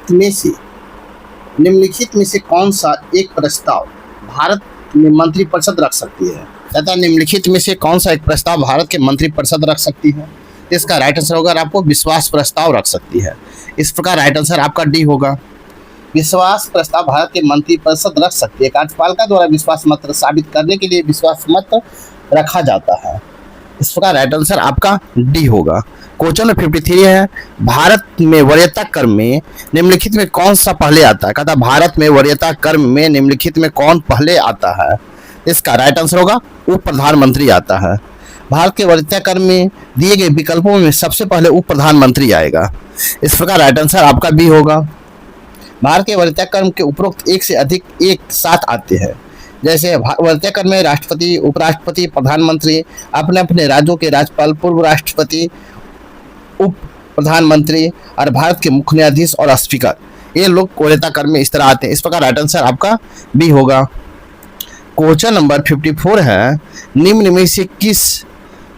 में से कौन सा एक प्रस्ताव भारत में मंत्रिपरिषद रख सकती है? कहता है निम्नलिखित में से कौन सा एक प्रस्ताव भारत के मंत्रिपरिषद रख सकती है? इसका राइट आंसर होगा आपको विश्वास प्रस्ताव रख सकती है। इस प्रकार राइट आंसर आपका डी होगा। विश्वास प्रस्ताव भारत के मंत्रिपरिषद रख सकती है। कार्यपालिका द्वारा विश्वास मत साबित करने के लिए विश्वास मत रखा जाता है। इस प्रकार राइट आंसर आपका डी होगा। क्वेश्चन नंबर 53 है, भारत में वरीयता क्रम में निम्नलिखित में कौन सा पहले आता है? कहता भारत में वरीयता क्रम में निम्नलिखित में कौन पहले आता है? इसका राइट आंसर होगा उप प्रधानमंत्री आता है। भारत के वरीयता क्रम में दिए गए विकल्पों में सबसे पहले उप प्रधानमंत्री आएगा। इस प्रकार राइट आंसर आपका बी होगा। भारत के वरीयता क्रम के उपरोक्त एक से अधिक एक साथ आते हैं। जैसे वरीयता क्रम में राष्ट्रपति, उपराष्ट्रपति, प्रधानमंत्री, अपने अपने राज्यों के राज्यपाल, पूर्व राष्ट्रपति, उप प्रधानमंत्री और भारत के मुख्य न्यायाधीश और स्पीकर, ये लोग वरीयता क्रम में इस तरह आते हैं। इस प्रकार राइट आंसर आपका बी होगा। क्वेश्चन नंबर 54 है, निम्न में से किस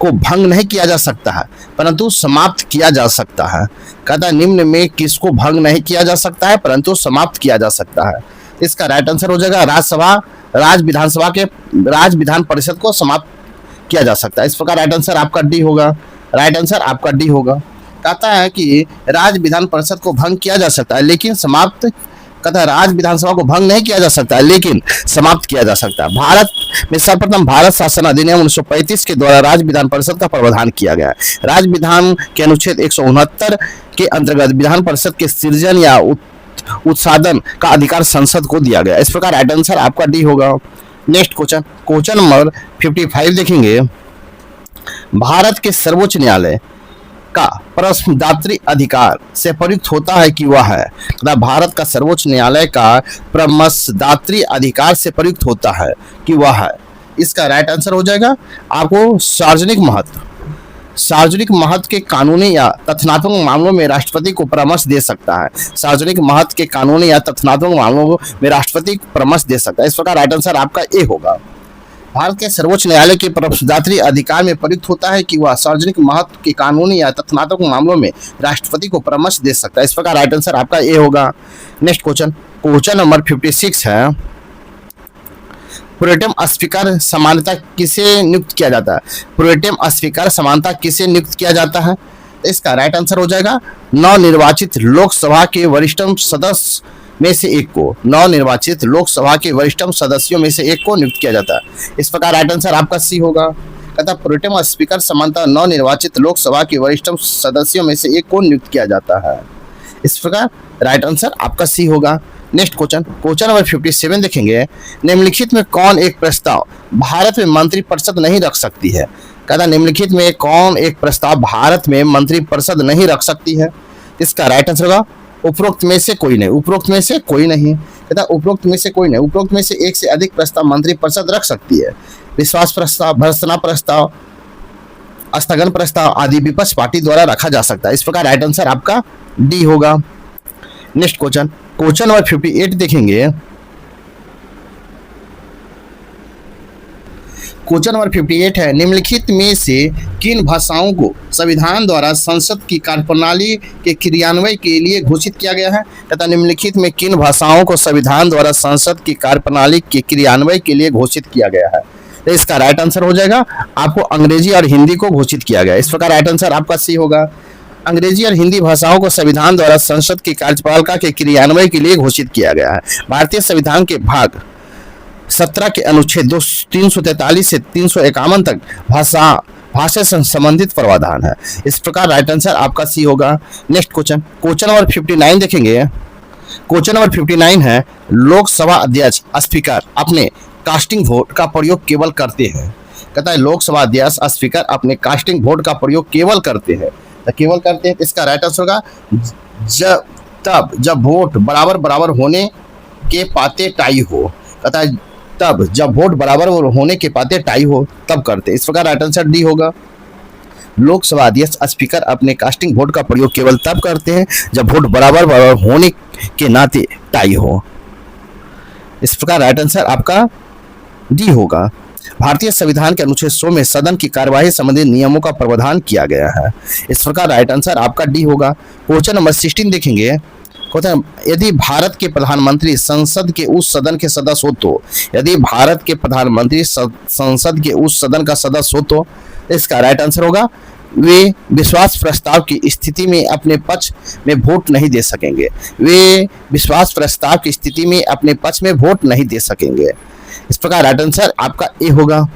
को भंग नहीं किया जा सकता है परंतु समाप्त किया जा सकता है? कहता है निम्न में किसको भंग नहीं किया जा सकता है परंतु समाप्त किया जा सकता है। इसका राइट आंसर हो जाएगा राज्य विधान परिषद को समाप्त किया जा सकता है। इस प्रकार राइट आंसर आपका डी होगा। राइट आंसर आपका डी होगा। कहता है कि राज्य विधान परिषद को भंग किया जा सकता है लेकिन समाप्त, कहता है राज्य विधानसभा को भंग नहीं किया जा सकता है लेकिन समाप्त किया जा सकता है। भारत में सर्वप्रथम भारत शासन अधिनियम 1935 के द्वारा राज्य विधान परिषद का प्रावधान किया गया है। राज्य विधान के अनुच्छेद 169 के अंतर्गत विधान परिषद के सृजन या उत्साधन का अधिकार संसद को दिया गया। इस प्रकार राइट आंसर आपका डी होगा। नेक्स्ट क्वेश्चन, क्वेश्चन नंबर 55 देखेंगे। भारत के सर्वोच्च न्यायालय का परस्मदात्री अधिकार से प्रयुक्त होता है कि वह है? भारत का सर्वोच्च न्यायालय का परस्मदात्री अधिकार से प्रयुक्त होता है कि वह है? इसका राइट आंसर हो जाएगा आपको सार्वजनिक महत्व। सार्वजनिक महत्व के कानूनी या तथ्यात्मक मामलों में राष्ट्रपति को परामर्श दे सकता है। सार्वजनिक महत्व के कानूनी या तथ्यात्मक मामलों में राष्ट्रपति को परामर्श दे सकता है। इस प्रकार राइट आंसर आपका ए होगा। भारत के सर्वोच्च न्यायालय के प्रवेशदात्री अधिकार में प्रयुक्त होता है कि वह सार्वजनिक महत्व के कानूनी या तथ्यात्मक मामलों में राष्ट्रपति को परामर्श दे सकता है। इस प्रकार राइट आंसर आपका ए होगा। नेक्स्ट क्वेश्चन नंबर 56 है, प्रोटेम स्पीकर समानता किसे नियुक्त किया जाता है? प्रोटेम स्पीकर समानता किसे नियुक्त किया जाता है? इसका राइट आंसर हो जाएगा नवनिर्वाचित लोकसभा के वरिष्ठतम सदस्य में से एक को, नवनिर्वाचित लोकसभा के वरिष्ठतम सदस्यों में से एक को नियुक्त किया जाता है। इस प्रकार राइट आंसर आपका सी होगा। कहता प्रोटेम स्पीकर समानता नवनिर्वाचित लोकसभा के वरिष्ठतम सदस्यों में से एक को नियुक्त किया जाता है। इस प्रकार राइट आंसर आपका सी होगा। नेक्स्ट क्वेश्चन नंबर 57 देखेंगे, निम्नलिखित में कौन एक प्रस्ताव भारत में मंत्रिपरिषद नहीं रख सकती है? कहता निम्नलिखित में कौन एक प्रस्ताव भारत में मंत्रिपरिषद नहीं रख सकती है? इसका राइट आंसर होगा उपरोक्त में से कोई नहीं। उपरोक्त में से कोई नहीं, कहता उपरोक्त में से कोई नहीं। उपरोक्त में से एक से अधिक प्रस्ताव मंत्रिपरिषद रख सकती है। विश्वास प्रस्ताव, भर्त्सना प्रस्ताव, स्थगन प्रस्ताव आदि विपक्ष पार्टी द्वारा रखा जा सकता है। इस प्रकार राइट आंसर आपका डी होगा। नेक्स्ट क्वेश्चन नंबर 58 देखेंगे। क्वेश्चन नंबर 58 है, निम्नलिखित में से किन भाषाओं को संविधान द्वारा संसद की कार्यप्रणाली के क्रियान्वयन के लिए घोषित किया गया है? तथा निम्नलिखित में किन भाषाओं को संविधान द्वारा संसद की कार्यप्रणाली के क्रियान्वयन के लिए घोषित किया गया है? तो इसका राइट आंसर हो जाएगा आपको अंग्रेजी और हिंदी को घोषित किया गया। इस प्रकार राइट आंसर आपका सी होगा। अंग्रेजी और हिंदी भाषाओं को संविधान द्वारा संसद की कार्यपालिका के क्रियान्वयन के लिए घोषित किया गया है। भारतीय संविधान के भाग 17 के अनुच्छेद 343 से 351 तक भाषा से संबंधित प्रावधान है। इस प्रकार राइट आंसर आपका सी होगा। नेक्स्ट क्वेश्चन नंबर 59 देखेंगे। क्वेश्चन नंबर 59 है, लोकसभा अध्यक्ष स्पीकर अपने कास्टिंग वोट का प्रयोग केवल करते हैं। कहता है लोकसभा अध्यक्ष स्पीकर अपने कास्टिंग वोट का प्रयोग केवल करते हैं। तो केवल करते हैं, इसका राइट आंसर होगा जब वोट बराबर होने के पाते टाई हो। कहता है तब जब वोट बराबर होने के पाते टाई हो तब करते। इस प्रकार राइट आंसर डी होगा। लोकसभा अध्यक्ष स्पीकर अपने कास्टिंग वोट का प्रयोग केवल तब करते हैं जब वोट बराबर होने के नाते टाई हो। इस प्रकार राइट आंसर आपका डी होगा। भारतीय संविधान के अनुच्छेद 100 में सदन की कार्यवाही संबंधी नियमों का प्रावधान किया गया है। इस प्रकार राइट आंसर आपका डी होगा। क्वेश्चन नंबर 16 देखेंगे। यदि भारत के प्रधानमंत्री संसद के उस सदन के सदस्य हो तो, यदि भारत के प्रधानमंत्री संसद के उस सदन का सदस्य हो तो इसका राइट आंसर होगा वे विश्वास प्रस्ताव की स्थिति में अपने पक्ष में वोट नहीं दे सकेंगे। वे विश्वास प्रस्ताव की स्थिति में अपने पक्ष में वोट नहीं दे सकेंगे। इस प्रकार राइट आंसर आपका ए होगा।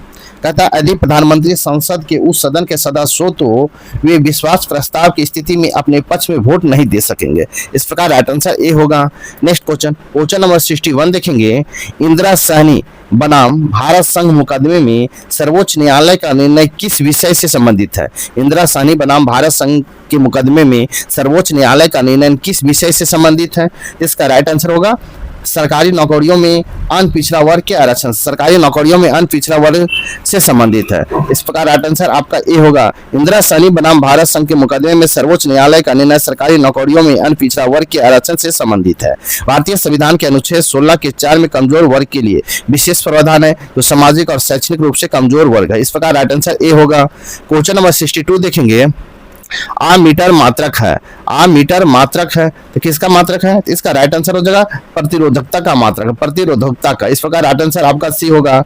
कहता है यदि प्रधानमंत्री संसद के उस सदन के सदस्य हो तो वे विश्वास प्रस्ताव की स्थिति में अपने पक्ष में वोट नहीं दे सकेंगे। इस प्रकार राइट आंसर ए होगा। नेक्स्ट क्वेश्चन नंबर 61 देखेंगे। इंदिरा सहनी बनाम भारत संघ मुकदमे में सर्वोच्च न्यायालय का निर्णय किस विषय से संबंधित है? इंदिरा सहनी बनाम भारत संघ के मुकदमे में सर्वोच्च न्यायालय का निर्णय किस विषय से संबंधित है? इसका राइट आंसर होगा सरकारी नौकरियों में अन्य पिछड़ा वर्ग के आरक्षण, सरकारी नौकरियों में अन्य पिछड़ा वर्ग से संबंधित है। इस प्रकार राइट आंसर आपका ए होगा। इंदिरा सहनी बनाम भारत संघ के मुकदमे में सर्वोच्च न्यायालय का निर्णय सरकारी नौकरियों में अन्य पिछड़ा वर्ग के आरक्षण से संबंधित है। भारतीय संविधान के अनुच्छेद 16 के 4 में कमजोर वर्ग के लिए विशेष प्रावधान है जो सामाजिक और शैक्षणिक रूप से कमजोर वर्ग है। इस प्रकार राइट आंसर ए होगा। क्वेश्चन नंबर 62 देखेंगे। आम मीटर मात्रक है। आम मीटर मात्रक है तो किसका मात्रक है? इसका राइट आंसर हो जाएगा प्रतिरोधकता का मात्रक, प्रतिरोधकता का। इस प्रकार राइट आंसर आपका सी होगा।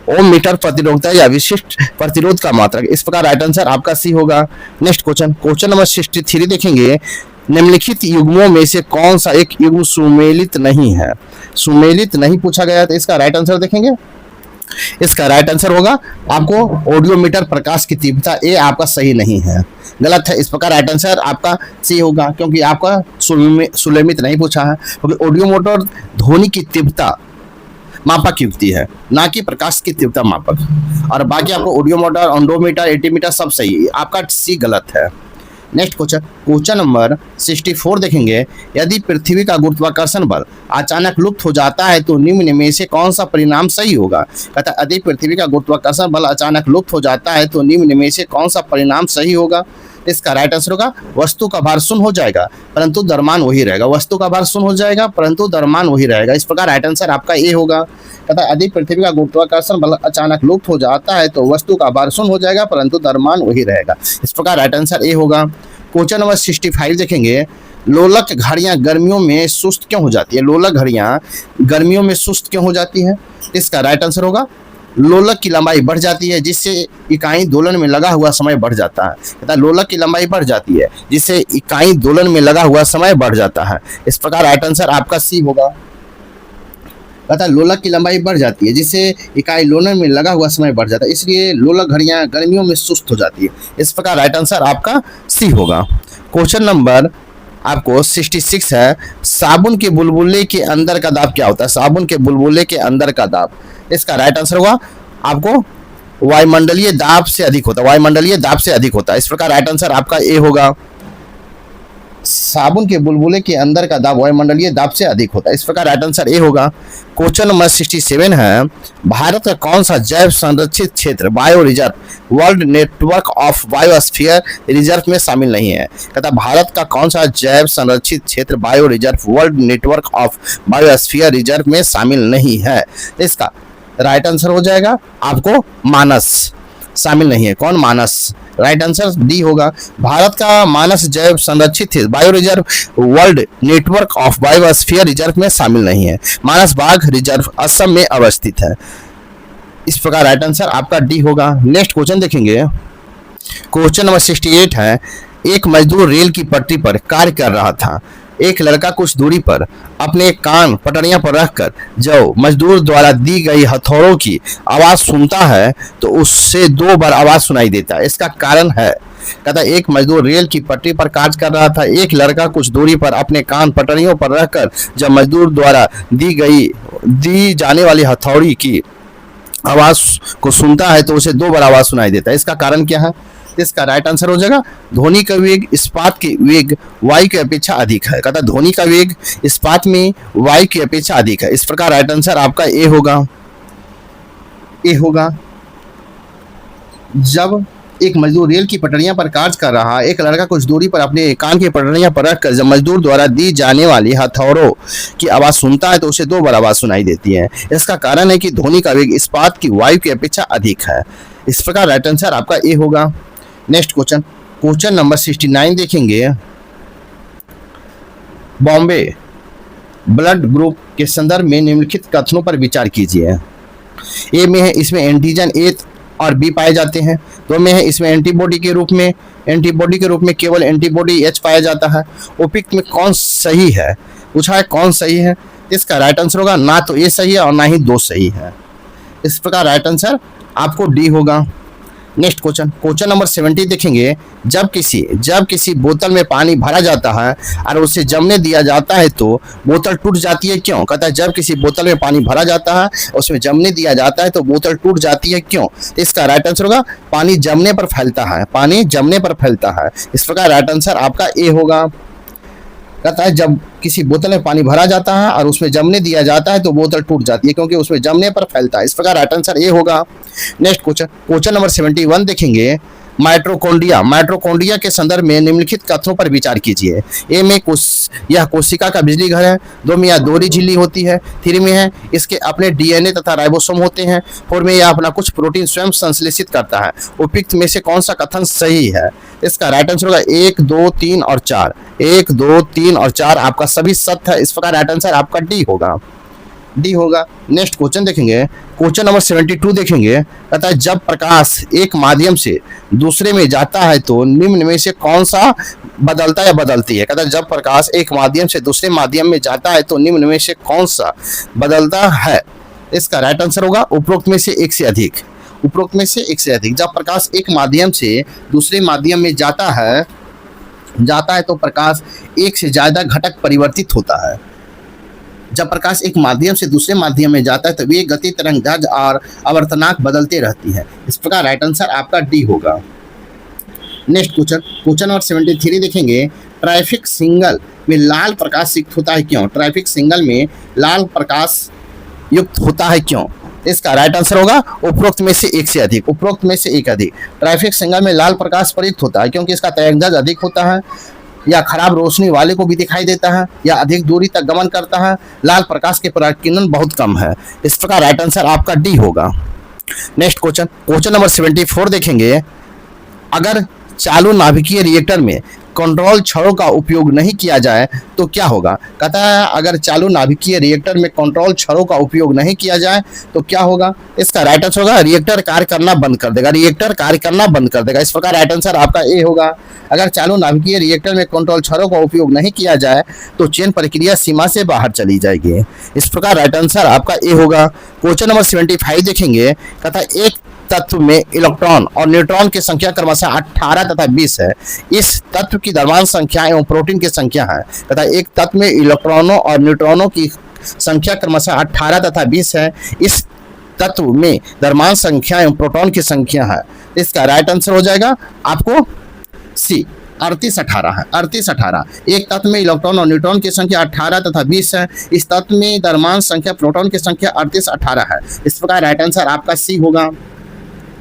ओम मीटर प्रतिरोधकता या विशिष्ट प्रतिरोध का मात्रक। इस प्रकार राइट आंसर आपका सी होगा। नेक्स्ट क्वेश्चन नंबर 63 देखेंगे। निम्नलिखित युग्मों में से कौन सा एक युग्म सुमेलित नहीं है? सुमेलित नहीं पूछा गया तो इसका राइट आंसर देखेंगे। इसका राइट आंसर होगा आपको ऑडियोमीटर प्रकाश की तीव्रता। ए आपका सही नहीं है, गलत है। इस प्रकार राइट आंसर आपका सी होगा क्योंकि आपका सुलेमित नहीं पूछा है, क्योंकि ऑडियोमीटर ध्वनि की तीव्रता मापक युक्ति है, ना कि प्रकाश की तीव्रता मापक। और बाकी आपको ऑडियोमीटर, ऑन्डोमीटर, एटीमीटर सब सही है। आपका सी गलत है। नेक्स्ट क्वेश्चन नंबर 64 देखेंगे। यदि पृथ्वी का गुरुत्वाकर्षण बल अचानक लुप्त हो जाता है तो निम्न में से कौन सा परिणाम सही होगा। कहता है यदि पृथ्वी का गुरुत्वाकर्षण बल अचानक लुप्त हो जाता है तो निम्न में से कौन सा परिणाम सही होगा। इसका राइट आंसर होगा वस्तु का भार शून्य हो जाएगा परंतु द्रव्यमान वही रहेगा। वस्तु का भार शून्य हो जाएगा परंतु द्रव्यमान वही रहेगा। इस प्रकार राइट आंसर आपका ए होगा। कहता है यदि पृथ्वी का गुरुत्वाकर्षण बल अचानक लुप्त हो जाता है तो वस्तु का भार शून्य हो जाएगा परंतु द्रव्यमान वही रहेगा। इस प्रकार राइट आंसर ए होगा। क्वेश्चन नंबर 65 देखेंगे। लोलक घड़ियां गर्मियों में सुस्त क्यों हो जाती है। लोलक घड़ियां गर्मियों में सुस्त क्यों हो जाती है। इसका राइट आंसर होगा लोलक की लंबाई बढ़ जाती है जिससे इकाई दोलन में लगा हुआ समय बढ़ जाता है। कहता है लोलक की लंबाई बढ़ जाती है जिससे इकाई दोलन में लगा हुआ समय बढ़ जाता है। इस प्रकार राइट आंसर आपका सी होगा। कहता है लोलक की लंबाई बढ़ जाती है जिससे इकाई दोलन में लगा हुआ समय बढ़ जाता है इसलिए लोलक घड़ियां गर्मियों में सुस्त हो जाती है। इस प्रकार राइट आंसर आपका सी होगा। क्वेश्चन नंबर आपको 66 है। साबुन के बुलबुले के अंदर का दाब क्या होता है। साबुन के बुलबुले के अंदर का दाब। इसका राइट आंसर होगा आपको वायुमंडलीय दाब से अधिक होता है। वायुमंडलीय दाब से अधिक होता है। इस प्रकार राइट आंसर आपका ए होगा। साबुन के बुलबुले के अंदर का दाब वायुमंडलीय दाब से अधिक होता है। इस प्रकार राइट आंसर ए होगा। क्वेश्चन नंबर 67 है। भारत का कौन सा जैव संरक्षित क्षेत्र bio reserve world network of biosphere reserve में शामिल नहीं है। कहता भारत का कौन सा जैव संरक्षित क्षेत्र bio reserve world network of biosphere reserve में शामिल नहीं है। इसका राइट आंसर हो जाएगा आपको मानस। शामिल नहीं है कौन। मानस। राइट आंसर डी होगा। भारत का मानस जैव संरक्षित bio reserve world network of biosphere reserve में शामिल नहीं है। मानस बाघ रिजर्व असम में अवस्थित है। इस प्रकार राइट आंसर आपका डी होगा। नेक्स्ट क्वेश्चन देखेंगे। क्वेश्चन नंबर 68 है। एक मजदूर रेल की पटरी पर कार्य कर रहा था। एक लड़का कुछ दूरी पर अपने कान पटरियां पर रखकर जब मजदूर द्वारा दी गई हथौड़ों की आवाज सुनता है तो उससे 2 बार आवाज सुनाई देता है। इसका कारण है। कहता एक मजदूर रेल की पटरी पर कार्य कर रहा था। एक लड़का कुछ दूरी पर अपने कान पटरियों पर रखकर जब मजदूर द्वारा दी जाने वाली हथौड़ी की आवाज को सुनता है तो उसे 2 बार आवाज सुनाई देता है। इसका कारण क्या है। इसका राइट आंसर हो जाएगा ध्वनि का वेग इस्पात के वेग वायु की अपेक्षा अधिक है। कहता ध्वनि का वेग इस्पात में वायु की अपेक्षा अधिक है। इस प्रकार राइट आंसर आपका ए होगा। ए होगा। जब एक मजदूर रेल की पटरियां पर कार्य कर रहा है। एक लड़का कुछ दूरी पर अपने कान की पटरियां पर रखकर जब मजदूर द्वारा दी जाने वाली हथौड़ों की आवाज सुनता है तो उसे 2 बार आवाज सुनाई देती है। इसका कारण है कि ध्वनि का वेग इस्पात की वायु की अपेक्षा अधिक है। इस प्रकार राइट आंसर आपका ए होगा। नेक्स्ट क्वेश्चन नंबर 69 देखेंगे। बॉम्बे ब्लड ग्रुप के संदर्भ में निम्नलिखित कथनों पर विचार कीजिए। ए में है इसमें एंटीजन ए और बी पाए जाते हैं। 2 में है इसमें एंटीबॉडी के रूप में केवल एंटीबॉडी एच पाया जाता है। उपयुक्त में कौन सही है। पूछा है कौन सही है। इसका राइट आंसर होगा ना तो ए सही है और ना ही 2 सही है। इस प्रकार राइट आंसर आपको डी होगा। नेक्स्ट क्वेश्चन नंबर 70 देखेंगे। जब किसी बोतल में पानी भरा जाता है और उसे जमने दिया जाता है तो बोतल टूट जाती है क्यों। कहता है जब किसी बोतल में पानी भरा जाता है उसमें जमने दिया जाता है तो बोतल टूट जाती है क्यों। इसका राइट आंसर होगा पानी जमने पर फैलता है। पानी जमने पर फैलता है। इस प्रकार राइट आंसर आपका ए होगा। कहता है जब किसी बोतल में पानी भरा जाता है और उसमें जमने दिया जाता है तो बोतल टूट जाती है क्योंकि उसमें जमने पर फैलता है। इस प्रकार राइट आंसर ए होगा। नेक्स्ट क्वेश्चन नंबर 71 देखेंगे। माइटोकॉन्ड्रिया के संदर्भ में निम्नलिखित कथनों पर विचार कीजिए। ए में यह कोशिका का बिजली घर है। 2 में यह दोहरी झिल्ली होती है। 3 में है इसके अपने डीएनए तथा राइबोसोम होते हैं। 4 में यह अपना कुछ प्रोटीन स्वयं संश्लेषित करता है। उपयुक्त में से कौन सा कथन सही है। इसका राइट आंसर होगा 1, 2, 3 और 4। 1, 2, 3 और 4 आपका सभी सत्य है। इस प्रकार राइट आंसर आपका डी होगा। नेक्स्ट क्वेश्चन देखेंगे। क्वेश्चन नंबर 72 देखेंगे। कहता है जब प्रकाश एक माध्यम से दूसरे में जाता है तो निम्न में से कौन सा बदलता या बदलती है। कहता है जब प्रकाश एक माध्यम से दूसरे माध्यम में जाता है तो निम्न में से कौन सा बदलता है। इसका राइट आंसर होगा उपरोक्त में से एक से अधिक। उपरोक्त में से एक से अधिक। जब प्रकाश एक माध्यम से दूसरे माध्यम में जाता है तो प्रकाश एक से ज्यादा घटक परिवर्तित होता है। जब प्रकाश एक माध्यम से दूसरे माध्यम में जाता है तो वे गति, तरंग दैर्ध्य और आवर्तनांक बदलते रहती है। इस प्रकार राइट आंसर आपका डी होगा। नेक्स्ट क्वेश्चन नंबर 73 देखेंगे, ट्रैफिक सिग्नल में लाल प्रकाश युक्त होता है क्यों? ट्रैफिक सिग्नल में लाल प्रकाश युक्त होता है क्यों? इसका राइट आंसर होगा उपरोक्त में से एक से अधिक। उपरोक्त में से एक अधिक ट्रैफिक सिग्नल में लाल प्रकाश प्रयुक्त होता है क्योंकि इसका तेज अधिक होता है, या खराब रोशनी वाले को भी दिखाई देता है, या अधिक दूरी तक गमन करता है, लाल प्रकाश के प्रकीर्णन बहुत कम है। इस प्रकार राइट आंसर आपका डी होगा। नेक्स्ट क्वेश्चन नंबर 74 देखेंगे, अगर चालू नाभिकीय रिएक्टर में कंट्रोल छड़ों का उपयोग नहीं किया जाए तो क्या होगा? कहता है अगर चालू नाभिकीय रिएक्टर में कंट्रोल छड़ों का उपयोग नहीं किया जाए तो क्या होगा? इसका राइट आंसर होगा रिएक्टर कार्य करना बंद कर देगा। रिएक्टर कार्य करना बंद कर देगा। इस प्रकार राइट आंसर आपका ए होगा। अगर चालू नाभिकीय रिएक्टर में कंट्रोल छड़ों का उपयोग नहीं किया जाए तो चयन प्रक्रिया सीमा से बाहर चली जाएगी। इस प्रकार राइट आंसर आपका ए होगा। क्वेश्चन नंबर 75 देखेंगे, कहता है एक तत्व में इलेक्ट्रॉन और न्यूट्रॉन की संख्या क्रमशः 18 तथा 20 है। इस तत्व की द्रव्यमान संख्या एवं प्रोटीन की संख्या है। तथा एक तत्व में इलेक्ट्रॉनों और न्यूट्रॉनों की संख्या क्रमशः 18 तथा 20 है। इस तत्व में द्रव्यमान संख्या एवं प्रोटॉन की संख्या है। इसका राइट आंसर हो जाएगा आपको सी 38-18 है। 38-18 एक तत्व में इलेक्ट्रॉन और न्यूट्रॉन की संख्या 18 तथा 20 है। इस तत्व में द्रव्यमान संख्या प्रोटॉन की संख्या 38-18 है। इस प्रकार राइट आंसर आपका सी होगा।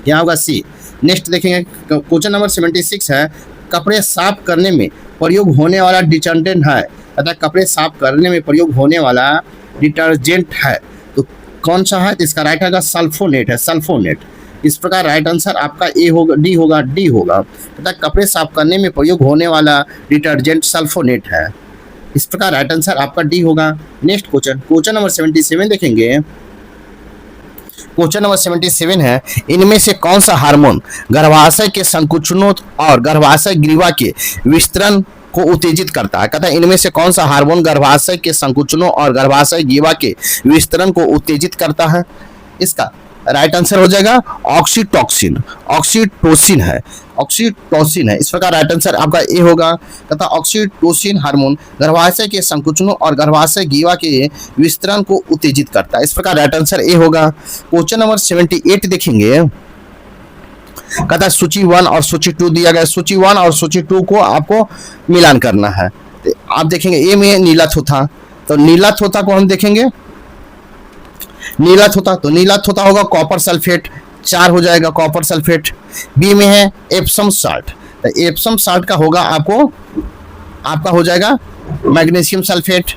क्या होगा? सी। नेक्स्ट देखेंगे क्वेश्चन नंबर 76 है, कपड़े साफ करने में प्रयोग होने वाला डिटर्जेंट है। अतः कपड़े साफ करने में प्रयोग होने वाला डिटर्जेंट है तो कौन सा है? इसका राइट होगा सल्फोनेट है। सल्फोनेट। इस प्रकार राइट आंसर आपका ए होगा, डी होगा, डी होगा। अतः कपड़े साफ करने में प्रयोग होने वाला डिटर्जेंट सल्फोनेट है। इस प्रकार राइट आंसर आपका डी होगा। नेक्स्ट क्वेश्चन नंबर 77 देखेंगे। क्वेश्चन नंबर 77 है, इनमें से कौन सा हार्मोन गर्भाशय के संकुचनों और गर्भाशय ग्रीवा के विस्तरण को उत्तेजित करता है? कहता है इनमें से कौन सा हार्मोन गर्भाशय के संकुचनों और गर्भाशय ग्रीवा के विस्तरण को उत्तेजित करता है? इसका राइट आंसर हो जाएगा ऑक्सीटोसिन। ऑक्सीटोसिन है। ऑक्सीटोसिन है। इस प्रकार राइट आंसर आपका ए होगा तथा ऑक्सीटोसिन हार्मोन गर्भाशय के संकुचनों और गर्भाशय ग्रीवा के विस्तरण को उत्तेजित करता है। इस प्रकार राइट आंसर ए होगा। क्वेश्चन नंबर 78 देखेंगे, कहता है सूची 1 और सूची 2 दिया गया। सूची 1 और सूची 2 को आपको मिलान करना है। तो आप देखेंगे ए में नीला थोथा, तो नीला थोथा को हम देखेंगे नीला थोथा, तो नीला थोथा होगा कॉपर सल्फेट, 4 हो जाएगा कॉपर सल्फेट। बी में है एप्सम साल्ट, तो एप्सम साल्ट का होगा आपका हो जाएगा मैग्नीशियम सल्फेट,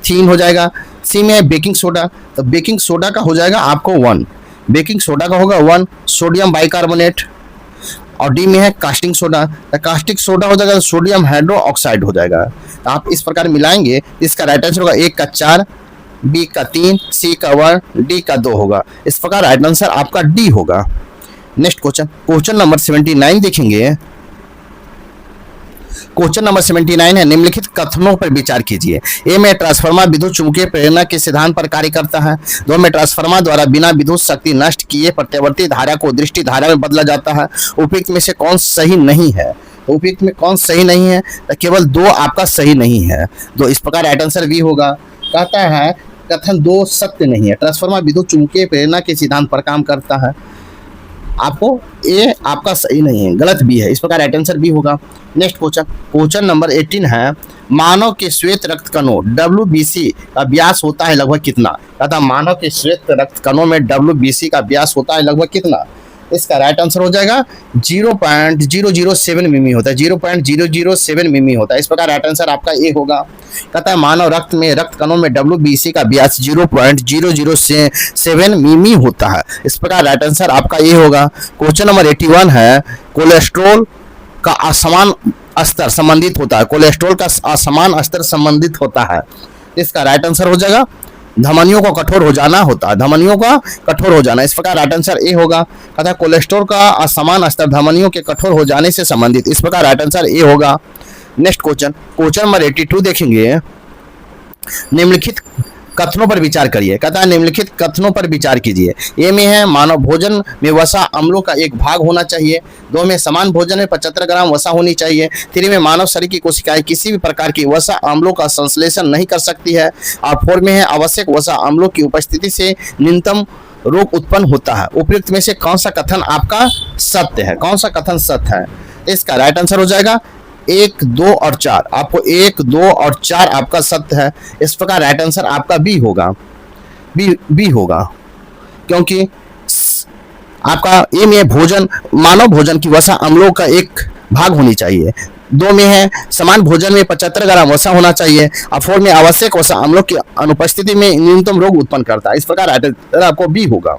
3 हो जाएगा। सी में है बेकिंग सोडा, तो बेकिंग सोडा का हो जाएगा आपको 1, बेकिंग सोडा का होगा 1। Sodium bicarbonate. और डी में है कास्टिंग सोडा, तो कास्टिक सोडा हो जाएगा सोडियम हाइड्रो ऑक्साइड हो जाएगा। तो आप इस प्रकार मिलाएंगे, इसका राइट आंसर होगा ए का 4, बी का 3, सी का 1, डी का 2 होगा। इस प्रकार राइट आंसर आपका डी होगा। नेक्स्ट क्वेश्चन नंबर 79 देखेंगे। क्वेश्चन नंबर 79 है, निम्नलिखित कथनों पर विचार कीजिए। ए में ट्रांसफार्मर विद्युत चुंबकीय प्रेरणा के सिद्धांत पर कार्य करता है। 2 में ट्रांसफार्मर द्वारा बिना विद्युत शक्ति नष्ट किए प्रत्यावर्ती धारा को दृष्टि धारा में बदला जाता है। उपयुक्त में से कौन सही नहीं है? उपयुक्त में कौन सही नहीं है? तो केवल 2 आपका सही नहीं है। तो इस प्रकार राइट आंसर बी होगा। कहता है कथन 2 सत्य नहीं है। ट्रांसफार्मर विद्युत चुंबकीय प्रेरणा के सिद्धांत पर काम करता है। आपको ए आपका सही नहीं है, गलत भी है। इस प्रकार राइट आंसर बी होगा। नेक्स्ट क्वेश्चन नंबर 18 है, मानव के श्वेत रक्त कणों WBC का व्यास होता है लगभग कितना? कहता मानव के श्वेत रक्त कणों में WBC का व्यास होता है लगभग कितना? इसका राइट आंसर हो जाएगा 0.007 मिमी होता है। 0.007 मिमी होता है। इस प्रकार राइट आंसर आपका ए होगा। कहता है मानव रक्त में रक्त कणों में WBC का व्यास 0.007 मिमी होता है। इस प्रकार राइट आंसर आपका ए होगा। क्वेश्चन नंबर 81 है, कोलेस्ट्रॉल का असमान स्तर संबंधित होता है। कोलेस्ट्रॉल का असमान स्तर संबंधित होता है। इसका राइट आंसर हो जाएगा धमनियों को कठोर हो जाना होता है। धमनियों का कठोर हो जाना। इस प्रकार राइट आंसर ए होगा। कहता है कोलेस्ट्रॉल का असमान स्तर धमनियों के कठोर हो जाने से संबंधित। इस प्रकार राइट आंसर ए होगा। नेक्स्ट क्वेश्चन नंबर 82 देखेंगे। निम्नलिखित कथनों पर विचार करिए। कहता है निम्नलिखित कथनों पर विचार कीजिए। ए में है मानव भोजन में वसा अम्लों का एक भाग होना चाहिए। 2 में समान भोजन में 75 ग्राम वसा होनी चाहिए। 3 में मानव शरीर की कोशिकाएं किसी भी प्रकार की वसा अम्लों का संश्लेषण नहीं कर सकती है। और 4 में है आवश्यक वसा अम्लों की उपस्थिति से न्यूनतम रोग उत्पन्न होता है। उपयुक्त में से कौन सा कथन आपका सत्य है? कौन सा कथन सत्य है? इसका राइट आंसर हो जाएगा 1, 2 और 4। आपको 1, 2 और 4 आपका सत्य है। इस प्रकार राइट आंसर आपका बी होगा। बी होगा, क्योंकि आपका ए में भोजन, मानव भोजन की वसा अम्लों का एक भाग होनी चाहिए। 2 में है समान भोजन में 75 ग्राम वसा होना चाहिए। और 4 में आवश्यक वसा अम्लों की अनुपस्थिति में न्यूनतम रोग उत्पन्न करता है। इस प्रकार आपको बी होगा।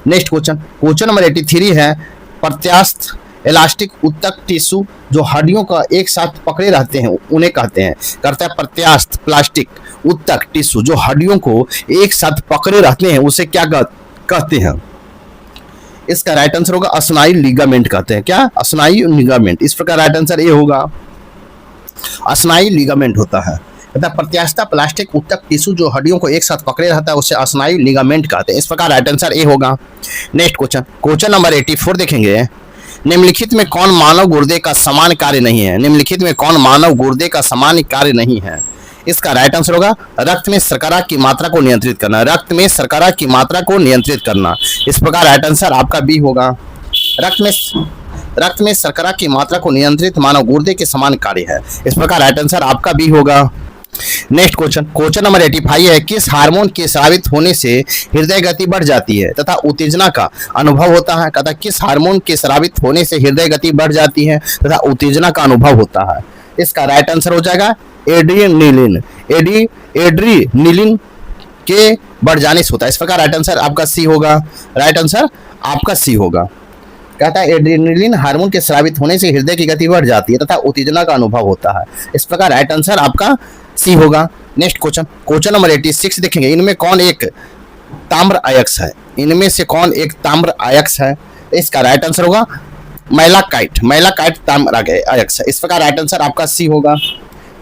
नेक्स्ट क्वेश्चन नंबर 83 है, प्रत्यास्थ इलास्टिक उत्तक टिश्यू जो हड्डियों का एक साथ पकड़े रहते हैं उन्हें कहते हैं। करता है प्रत्यास्थ प्लास्टिक उत्तक टिश्यू जो हड्डियों को एक साथ पकड़े रहते हैं उसे क्या कहते हैं? इसका राइट आंसर होगा स्नायु लिगामेंट कहते हैं। क्या? स्नायु लिगामेंट। इस प्रकार राइट आंसर ए होगा, स्नायु लिगामेंट होता है। प्रत्यास्थ प्लास्टिक उत्तक टिश्यू जो हड्डियों को एक साथ पकड़े रहता है उसे स्नायु लिगामेंट कहते हैं। इस प्रकार राइट आंसर ए होगा। नेक्स्ट क्वेश्चन नंबर 84 देखेंगे, निम्नलिखित में कौन मानव गुर्दे का समान कार्य नहीं है? निम्नलिखित में कौन मानव गुर्दे का समान कार्य नहीं है? इसका राइट आंसर होगा रक्त में शर्करा की मात्रा को नियंत्रित करना। रक्त में शर्करा की मात्रा को नियंत्रित करना। इस प्रकार राइट आंसर आपका बी होगा। रक्त में शर्करा की मात्रा को नियंत्रित मानव गुर्दे के समान कार्य है। इस प्रकार राइट आंसर आपका बी होगा। नेक्स्ट क्वेश्चन नंबर 85 है, किस हार्मोन के स्रावित होने से हृदय गति बढ़ जाती है तथा उत्तेजना का अनुभव होता है? कहता किस हार्मोन के स्रावित होने से हृदय गति बढ़ जाती है तथा उत्तेजना का अनुभव होता है? इसका राइट आंसर हो जाएगा एड्रीनलिन। एड्रीनलिन के बढ़ जाने से होता है। इस प्रकार राइट आंसर आपका सी होगा। राइट आंसर आपका सी होगा। कहता है एड्रेनलिन हार्मोन के स्रावित होने से हृदय की गति बढ़ जाती है तथा उत्तेजना का अनुभव होता है। इस प्रकार राइट आंसर आपका सी होगा। नेक्स्ट क्वेश्चन नंबर 86 देखेंगे, इनमें कौन एक ताम्र अयस्क है? इनमें से कौन एक ताम्र अयस्क है? इसका राइट आंसर होगा मैलाकाइट ताम्र अयस्क है। इस प्रकार राइट आंसर आपका सी होगा।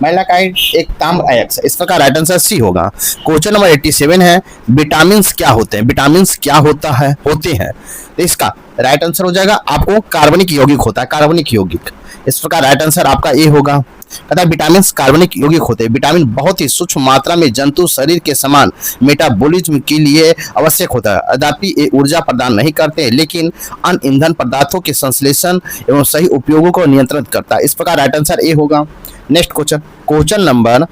मैलाकाइट एक ताम्र अयस्क है। इस प्रकार राइट आंसर सी होगा। क्वेश्चन नंबर 87 है, विटामिन क्या होते हैं? विटामिन क्या होते हैं? तो इसका राइट आंसर हो जाएगा आपको कार्बनिक यौगिक होता है। कार्बनिक यौगिक। इस प्रकार राइट आंसर आपका ए होगा। कहता है विटामिन कार्बनिक यौगिक होते हैं। विटामिन बहुत ही सूक्ष्म मात्रा में जंतु शरीर के समान मेटाबॉलिज्म के लिए आवश्यक होता है। यद्यपि ये ऊर्जा प्रदान नहीं करते लेकिन अन्य ईंधन पदार्थों के संश्लेषण एवं सही उपयोगों को नियंत्रित करता है। इस प्रकार राइट आंसर ए होगा। नेक्स्ट क्वेश्चन नंबर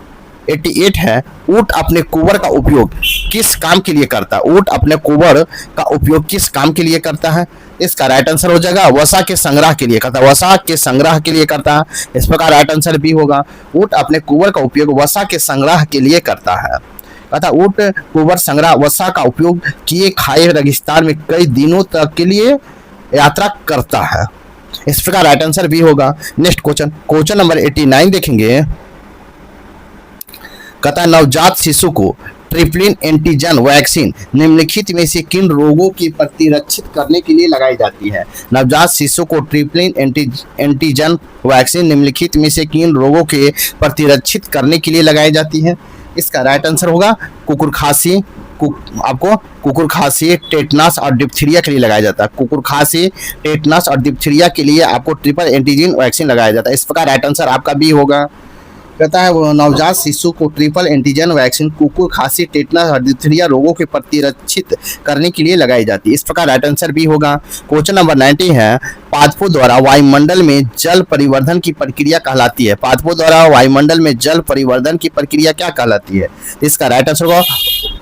88 है, ऊंट अपने कुबर का उपयोग किस काम के लिए करता है? ऊंट अपने कुबर का उपयोग किस काम के लिए करता है? इसका राइट आंसर हो जाएगा वसा के संग्रह के लिए करता है। वसा के संग्रह के लिए करता है। इस प्रकार राइट आंसर बी होगा। ऊंट अपने कुबर का उपयोग वसा के संग्रह के लिए करता है। कहता ऊंट कुबर संग्रह वसा का उपयोग किए खाए रेगिस्तान में कई दिनों तक के लिए यात्रा करता है। इस प्रकार राइट आंसर बी होगा। नेक्स्ट क्वेश्चन नंबर 89 देखेंगे, कहता नवजात शिशु को ट्रिप्लिन एंटीजन वैक्सीन निम्नलिखित में से किन रोगों की प्रतिरक्षित करने के लिए लगाई जाती है? नवजात शिशु को ट्रिप्लिन एंटीजन वैक्सीन निम्नलिखित में से किन रोगों के प्रतिरक्षित करने के लिए लगाई जाती है? इसका राइट आंसर होगा कुकुर खांसी। आपको कुकुर खांसी, टेटनस और डिप्थीरिया के लिए लगाया जाता है। कुकुर खांसी, टेटनस और डिप्थीरिया के लिए आपको ट्रिपल एंटीजन वैक्सीन लगाया जाता है। इस प्रकार राइट आंसर आपका बी होगा। कहता है वो नवजात शिशु को ट्रिपल एंटीजन वैक्सीन कुकुर खांसी, टेटनस और डिप्थीरिया रोगों के प्रतिरक्षित करने के लिए लगाई जाती है। इस प्रकार राइट आंसर बी होगा। क्वेश्चन नंबर 90 है, पादपों द्वारा वायुमंडल में जल परिवर्धन की प्रक्रिया कहलाती है? पादपों द्वारा वायुमंडल में जल परिवर्धन की प्रक्रिया क्या कहलाती है? इसका राइट आंसर होगा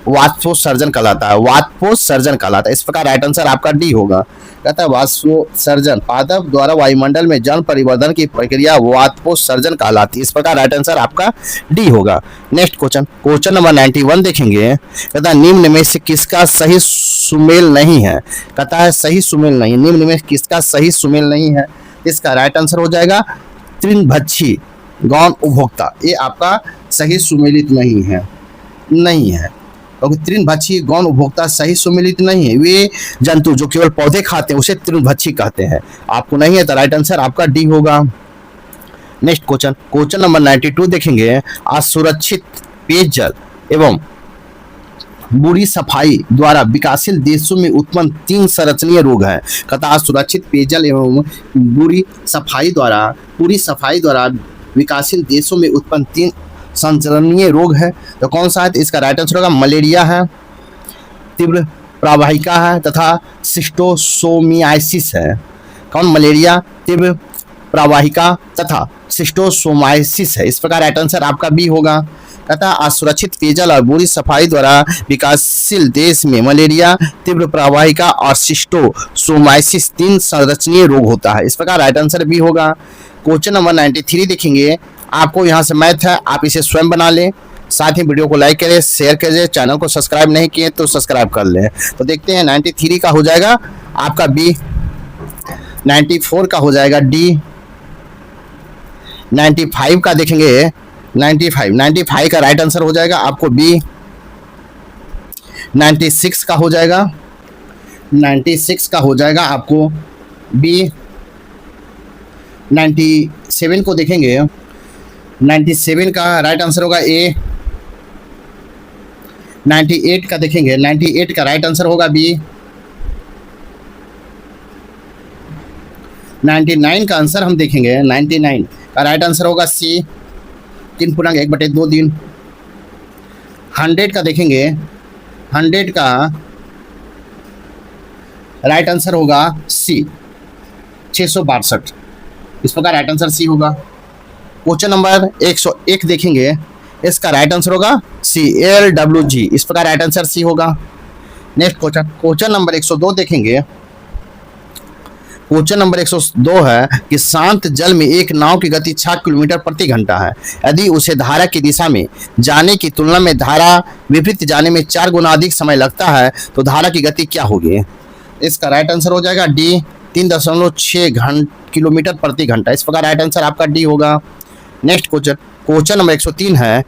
वाष्पोत्सर्जन कहलाता है। वाष्पोत्सर्जन कहलाता है। इस प्रकार राइट आंसर आपका डी होगा। कहता है वाष्पोत्सर्जन, पादप द्वारा वायुमंडल में जल परिवर्तन की प्रक्रिया वाष्पोत्सर्जन कहलाती है। इस प्रकार राइट आंसर आपका डी होगा। नेक्स्ट क्वेश्चन नंबर 91 देखेंगे, कहता है निम्न में से किसका सही सुमेल नहीं है? कहता है सही सुमेल नहीं, निम्न में किसका सही सुमेल नहीं है? इसका राइट आंसर हो जाएगा तृणभक्षी गौण उपभोक्ता। ये आपका सही सुमेलित नहीं है क्योंकि तृणभक्षी गौण उपभोक्ता सही सुमेलित नहीं है। वे जंतु जो केवल पौधे खाते हैं उसे तृणभक्षी कहते हैं। आपको नहीं है तो राइट आंसर आपका डी होगा। नेक्स्ट क्वेश्चन नंबर 92 देखेंगे, असुरक्षित पेयजल एवं बुरी सफाई द्वारा विकासशील देशों में उत्पन्न 3 संरचनीय रोग हैं। कहता असुरक्षित पेयजल एवं बुरी सफाई द्वारा विकासशील देशों में उत्पन्न 3 संचरणीय रोग है। तो कौन सा है? इसका राइट आंसर होगा मलेरिया है, तीव्र प्रवाहिका है तथा सिस्टोसोमियासिस है। कौन? मलेरिया, तीव्र प्रवाहिका तथा शिस्टोसोमाइसिस है। इस प्रकार राइट आंसर आपका बी होगा। कहता है असुरक्षित पेयजल और बुरी सफाई द्वारा विकासशील देश में मलेरिया, तीव्र प्रवाहिका और शिस्टोसोमाइसिस 3 संरचनीय रोग होता है। इस प्रकार राइट आंसर बी होगा। क्वेश्चन नंबर 93 देखेंगे। आपको यहाँ से मैथ है, आप इसे स्वयं बना लें। साथ ही वीडियो को लाइक करें, शेयर करें, चैनल को सब्सक्राइब नहीं किए तो सब्सक्राइब कर लें। तो देखते हैं 93 का हो जाएगा आपका बी, 94 का हो जाएगा डी, 95 का देखेंगे 95 का राइट आंसर हो जाएगा आपको बी, 96 का हो जाएगा 96 का हो जाएगा आपको बी, 97 को देखेंगे 97 का राइट आंसर होगा ए, 98 का देखेंगे 98 का राइट आंसर होगा बी, 99 का आंसर हम देखेंगे 99 का राइट आंसर होगा सी, 3.1/2 दिन। 100 का देखेंगे 100 का राइट आंसर होगा सी, 662। इस प्रकार राइट आंसर सी होगा। क्वेश्चन नंबर 101 देखेंगे, इसका राइट आंसर होगा सी, LWG। इस प्रकार राइट आंसर सी होगा। नेक्स्ट क्वेश्चन नंबर 102 देखेंगे। क्वेश्चन नंबर 102 है कि शांत जल में एक नाव की गति 6 किलोमीटर प्रति घंटा है। यदि उसे धारा की दिशा में जाने की तुलना में धारा विपरीत जाने में 4 गुना अधिक समय लगता है तो धारा की गति क्या होगी? इसका राइट आंसर हो जाएगा डी, 3.6 किलोमीटर प्रति घंटा। इस प्रकार राइट आंसर आपका डी होगा। नेक्स्ट क्वेश्चन नंबर 103 है,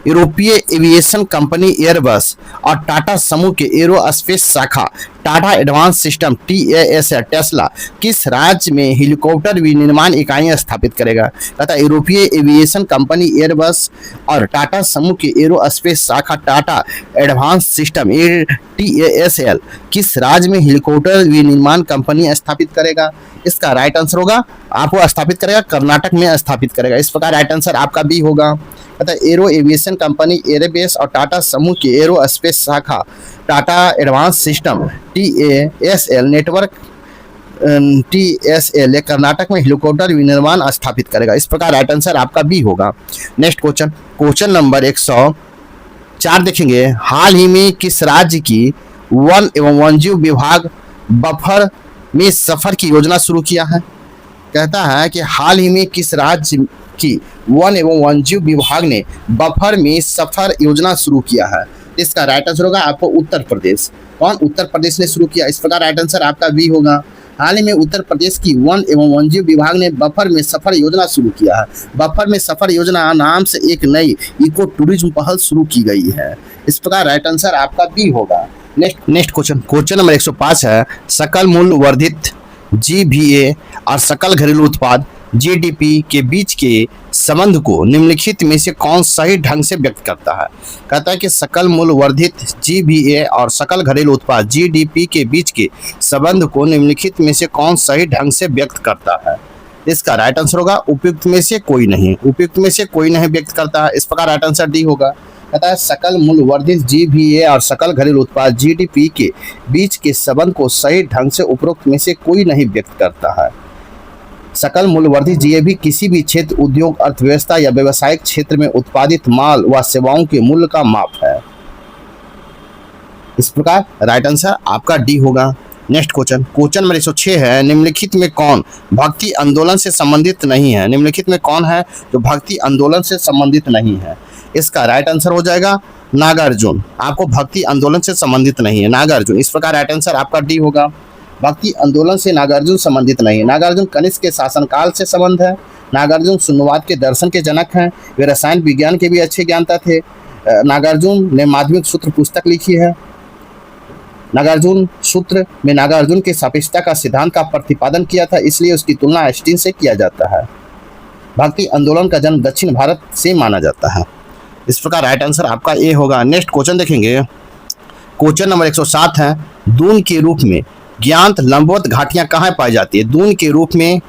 यूरोपीय एविएशन कंपनी एयरबस और टाटा समूह के एरोस्पेस शाखा Tata advance system TAS Tesla किस राज्य में हेलीकॉप्टर विनिर्माण इकाइयां स्थापित करेगा? कहता है यूरोपीय एविएशन कंपनी एयरबस और टाटा समूह के एरोस्पेस शाखा टाटा एडवांस सिस्टम TASL किस राज्य में हेलीकॉप्टर विनिर्माण कंपनी स्थापित करेगा? इसका राइट आंसर होगा आपको स्थापित करेगा कर्नाटक में स्थापित करेगा। इस प्रकार राइट आंसर आपका बी होगा। अतः एरो एविएशन कंपनी एयरबेस और टाटा समूह की एरोस्पेस शाखा Tata advance system TASL network TSL Karnataka में हेलीकॉप्टर विनिर्माण स्थापित करेगा। इस प्रकार राइट आंसर आपका बी होगा। नेक्स्ट क्वेश्चन नंबर 104 देखेंगे। हाल ही में किस राज्य की वन एवं वन्यजीव विभाग बफर में सफर की योजना शुरू किया है? कहता है कि हाल ही में किस राज्य की वन एवं वन्यजीव विभाग ने बफर में सफर योजना शुरू किया है? इसका राइट आंसर होगा आपको उत्तर प्रदेश। कौन? उत्तर प्रदेश ने शुरू किया। इस प्रकार राइट आंसर आपका बी होगा। हाल ही में उत्तर प्रदेश की वन एवं वन्यजीव विभाग ने बफर में सफर योजना शुरू किया है। बफर में सफर योजना नाम से एक नई इको टूरिज्म पहल शुरू की गई है। इस प्रकार राइट आंसर आपका बी होगा। नेक्स्ट क्वेश्चन नंबर 105 है, सकल मूल्य वर्धित GVA और सकल घरेलू उत्पाद GDP के बीच के संबंध को निम्नलिखित में से कौन सही ढंग से व्यक्त करता है? कहता है कि सकल मूल्य वर्धित GVA और सकल घरेलू उत्पाद GDP के बीच के संबंध को निम्नलिखित में से कौन सही ढंग से व्यक्त करता है? इसका राइट आंसर होगा उपयुक्त में से कोई नहीं। उपयुक्त में से कोई नहीं व्यक्त करता है। इस प्रकार राइट आंसर डी होगा। कहता है सकल मूल्य वर्धित GVA और सकल घरेलू उत्पाद GDP के बीच के संबंध को सही ढंग से उपरोक्त में से कोई नहीं व्यक्त करता है। सकल मूल्य वर्धित GVA किसी भी क्षेत्र, उद्योग, अर्थव्यवस्था या व्यवसायिक क्षेत्र में उत्पादित माल व सेवाओं के मूल्य का माप है। इस प्रकार राइट आंसर आपका डी होगा। नेक्स्ट क्वेश्चन नंबर 106 है, निम्नलिखित में कौन भक्ति आंदोलन से संबंधित नहीं है? निम्नलिखित में कौन है जो भक्ति आंदोलन से संबंधित नहीं है? इसका राइट आंसर हो जाएगा नागार्जुन। आपको भक्ति आंदोलन से संबंधित नहीं है, नागार्जुन। इस प्रकार राइट आंसर आपका डी होगा। भक्ति आंदोलन से नागार्जुन संबंधित नहीं है। नागार्जुन कनिष्क के शासनकाल से संबंध है। नागार्जुन शून्यवाद के दर्शन के जनक हैं। वे रसायन विज्ञान के भी अच्छे ज्ञाता थे। नागार्जुन ने माध्यमिक सूत्र पुस्तक लिखी है। नागार्जुन सूत्र में नागार्जुन के सापेक्षता का सिद्धांत का प्रतिपादन किया था, इसलिए उसकी तुलना आइंस्टीन से किया जाता है। भक्ति आंदोलन का जन्म दक्षिण भारत से माना जाता है। इस प्रकार राइट आंसर आपका ए होगा। नेक्स्ट क्वेश्चन देखेंगे। क्वेश्चन नंबर 107 है, दून के रूप में ज्ञात लंबवत घाटियां कहाँ पाई जाती है? दून के रूप में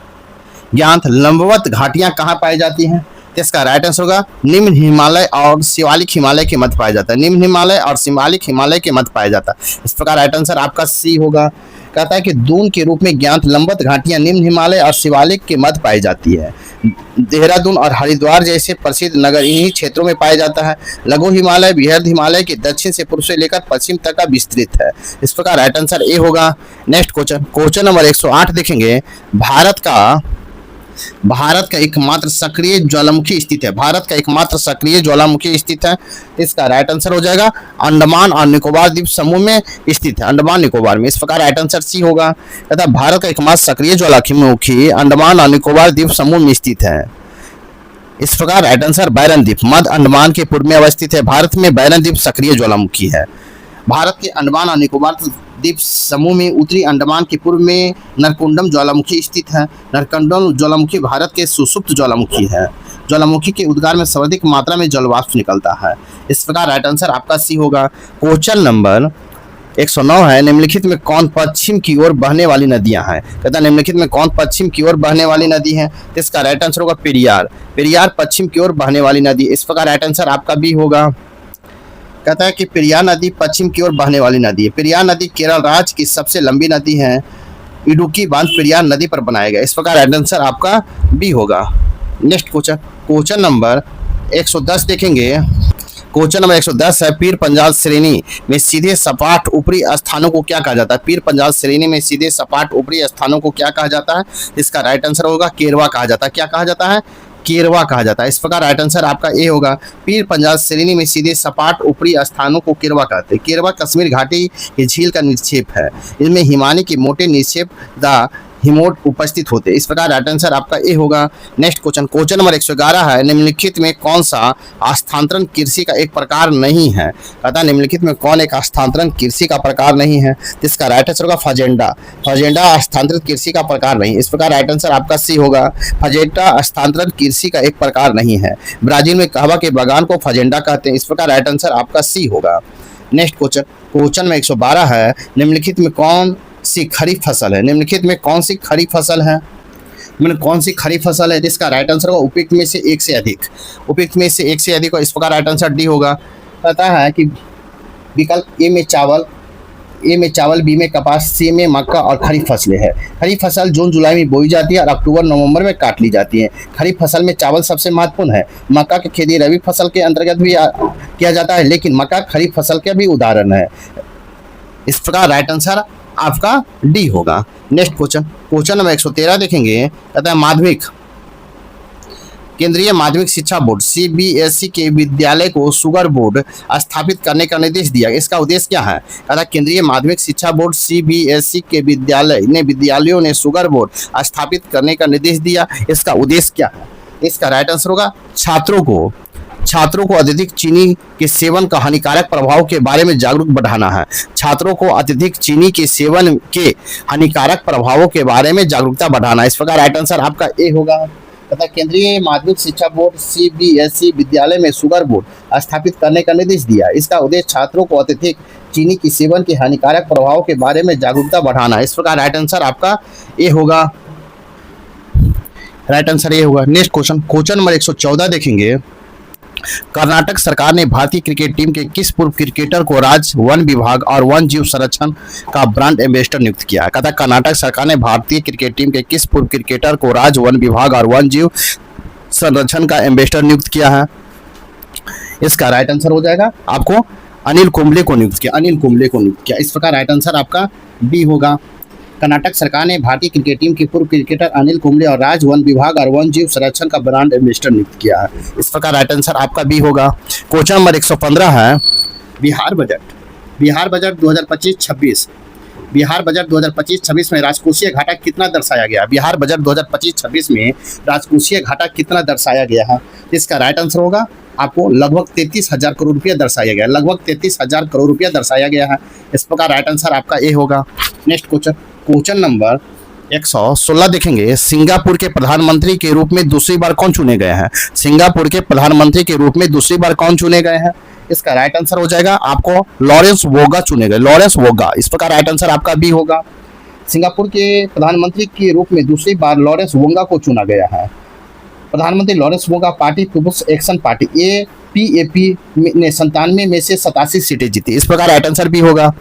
ज्ञात लंबवत घाटियां कहाँ पाई जाती हैं? तो इसका राइट आंसर होगा निम्न हिमालय और शिवालिक हिमालय के मध्य पाया जाता है। निम्न हिमालय और शिवालिक हिमालय के मध्य पाया जाता है। इस प्रकार राइट आंसर आपका सी होगा। कहता है कि दून के रूप में ज्ञात लंबवत घाटियां निम्न हिमालय और शिवालिक के मध्य पाई जाती है। देहरादून और हरिद्वार जैसे प्रसिद्ध नगर इन्हीं क्षेत्रों में पाया जाता है। लघु हिमालय बृहद हिमालय के दक्षिण से पूर्व से लेकर पश्चिम तक का विस्तृत है। इस प्रकार राइट आंसर ए होगा। नेक्स्ट क्वेश्चन नंबर 108 देखेंगे। भारत का एकमात्र सक्रिय ज्वालामुखी स्थित है। भारत का एकमात्र सक्रिय ज्वालामुखी स्थित है। इसका राइट आंसर हो जाएगा अंडमान और निकोबार द्वीप समूह में स्थित है, अंडमान निकोबार में। इस प्रकार राइट आंसर सी होगा। तथा भारत का एकमात्र सक्रिय ज्वालामुखी अंडमान और निकोबार द्वीप समूह में स्थित है। इस प्रकार राइट आंसर बैरन द्वीप मध्य अंडमान के पूर्व में अवस्थित है। भारत में बैरन द्वीप सक्रिय ज्वालामुखी है। भारत के अंडमान और निकोबार द्वीप समूह में उत्तरी अंडमान के पूर्व में नरकुंडम ज्वालामुखी स्थित है। नरकुंडम ज्वालामुखी भारत के सुसुप्त ज्वालामुखी है। ज्वालामुखी के उद्गार में सर्वाधिक मात्रा में जलवाष्प निकलता है। इस प्रकार राइट आंसर आपका सी होगा। क्वेश्चन नंबर 109 है। निम्नलिखित में कौन पश्चिम की ओर बहने वाली नदियां हैं? कहता है निम्नलिखित में कौन पश्चिम की ओर बहने वाली नदी है? तो इसका राइट आंसर होगा पेरियार। पेरियार पश्चिम की ओर बहने वाली नदी। इस प्रकार राइट आंसर आपका बी होगा। कहता है कि पेरियार नदी पश्चिम की ओर बहने वाली नदी है। पेरियार नदी केरल राज्य की सबसे लंबी नदी है। इडुक्की बांध पेरियार नदी पर बनाया गया। इस प्रकार राइट आंसर आपका बी होगा। नेक्स्ट क्वेश्चन नंबर 110 देखेंगे। क्वेश्चन नंबर 110 है। पीर पंजाल श्रेणी में सीधे सपाट ऊपरी स्थानों को क्या कहा जाता है? पीर पंजाल श्रेणी में सीधे सपाट ऊपरी स्थानों को क्या कहा जाता है? इसका राइट आंसर होगा केरवा कहा जाता है। क्या कहा जाता है? केरवा कहा जाता है। इस प्रकार राइट आंसर आपका ए होगा। पीर पंजाल श्रेणी में सीधे सपाट ऊपरी स्थानों को केरवा कहते हैं। केरवा कश्मीर घाटी की झील का निक्षेप है। इसमें हिमानी के मोटे निक्षेप द हिमोट उपस्थित होते हैं। इस प्रकार राइट आंसर आपका ए होगा। नेक्स्ट क्वेश्चन नंबर 111 है। निम्नलिखित में कौन सा स्थानांतरण कृषि का एक प्रकार नहीं है? कहता निम्नलिखित में कौन एक स्थानांतरण कृषि का प्रकार नहीं है? इसका राइट आंसर होगा फजेंडा। फजेंडा स्थानांतरित कृषि का प्रकार नहीं। इस प्रकार राइट आंसर आपका सी होगा। फजेंडा स्थानांतरण कृषि का एक प्रकार नहीं है। ब्राजील में कहवा के बागान को फजेंडा कहते हैं। इस प्रकार राइट आंसर आपका सी होगा। नेक्स्ट क्वेश्चन में 112 है। निम्नलिखित में कौन सी खरीफ फसल है? निम्नलिखित में कौन सी खरीफ फसल है? कौन सी खरीफ फसल है? इसका राइट आंसर होगा उपयुक्त में से एक से अधिक। उपयुक्त में से एक से अधिक और इस प्रकार राइट आंसर डी होगा। पता है कि विकल्प ए में चावल, बी में कपास, सी में मक्का और खरीफ फसलें हैं। खरीफ फसल जून जुलाई में बोई जाती है और अक्टूबर नवंबर में काट ली जाती है। खरीफ फसल में चावल सबसे महत्वपूर्ण है। मक्का की खेती रबी फसल के अंतर्गत भी किया जाता है, लेकिन मक्का खरीफ फसल का भी उदाहरण है। इस प्रकार राइट आंसर आपका डी होगा। नेक्स्ट क्वेश्चन नंबर 113 देखेंगे। कहता है केंद्रीय माध्यमिक शिक्षा बोर्ड सीबीएसई के विद्यालय को शुगर बोर्ड स्थापित करने का निर्देश दिया। इसका उद्देश्य क्या है? कहता है केंद्रीय माध्यमिक शिक्षा बोर्ड सीबीएसई के विद्यालयों ने शुगर बोर्ड स्थापित करने का निर्देश दिया। इसका उद्देश्य क्या है? इसका राइट आंसर होगा छात्रों को अत्यधिक चीनी के सेवन का हानिकारक प्रभाव के बारे में जागरूक बढ़ाना है। छात्रों को अत्यधिक चीनी के सेवन के हानिकारक प्रभावों के बारे में जागरूकता बढ़ाना। इस प्रकार राइट आंसर आपका ए होगा। तथा केंद्रीय माध्यमिक शिक्षा बोर्ड सीबीएसई विद्यालय में शुगर बोर्ड स्थापित करने का निर्देश दिया। इसका उद्देश्य छात्रों को अत्यधिक चीनी के सेवन के हानिकारक प्रभाव के बारे में जागरूकता बढ़ाना। इस प्रकार राइट आंसर आपका ए होगा। राइट आंसर ए होगा। नेक्स्ट क्वेश्चन नंबर 114 देखेंगे। कर्नाटक सरकार ने भारतीय क्रिकेट टीम के किस पूर्व क्रिकेटर को राज्य वन विभाग और वन जीव संरक्षण का ब्रांड एम्बेसडर नियुक्त किया? कहता है कर्नाटक सरकार ने भारतीय क्रिकेट टीम के किस पूर्व क्रिकेटर को राज्य वन विभाग और वन जीव संरक्षण का एम्बेसडर नियुक्त किया है? इसका राइट आंसर हो जाएगा आपको अनिल कुंबले को नियुक्त किया। इस प्रकार राइट आंसर आपका बी होगा। कर्नाटक सरकार ने भारतीय क्रिकेट टीम के पूर्व क्रिकेटर अनिल कुंबले और राज्य वन विभाग और वन जीव संरक्षण का ब्रांड एम्बेसडर नियुक्त किया है। इस प्रकार राइट आंसर आपका बी होगा। क्वेश्चन नंबर 115 है। बिहार बजट 2025-26 बिहार बजट 2025-26 में राजकोषीय घाटा कितना दर्शाया गया? बिहार बजट 2025-26 में राजकोषीय घाटा कितना दर्शाया गया है? इसका राइट आंसर होगा आपको लगभग 33,000 करोड़ रुपया दर्शाया गया। लगभग 33,000 करोड़ रुपया दर्शाया गया है। इस प्रकार राइट आंसर आपका ए होगा। नेक्स्ट क्वेश्चन नंबर 116 देखेंगे। सिंगापुर के प्रधानमंत्री के रूप में दूसरी बार कौन चुने गए हैं? सिंगापुर के प्रधानमंत्री के रूप में दूसरी बार कौन चुने गए हैं? इसका राइट आंसर हो जाएगा आपको लॉरेंस वोगा चुने गए। लॉरेंस वोगा। इस प्रकार राइट आंसर आपका बी होगा। सिंगापुर के प्रधानमंत्री के रूप में दूसरी बार लॉरेंस वोगा को चुना गया है। प्रधानमंत्री लॉरेंस वोंगा party People's Action Party APAP ने 97 में से 87 सीटें जीती। इस प्रकार राइट आंसर भी होगा।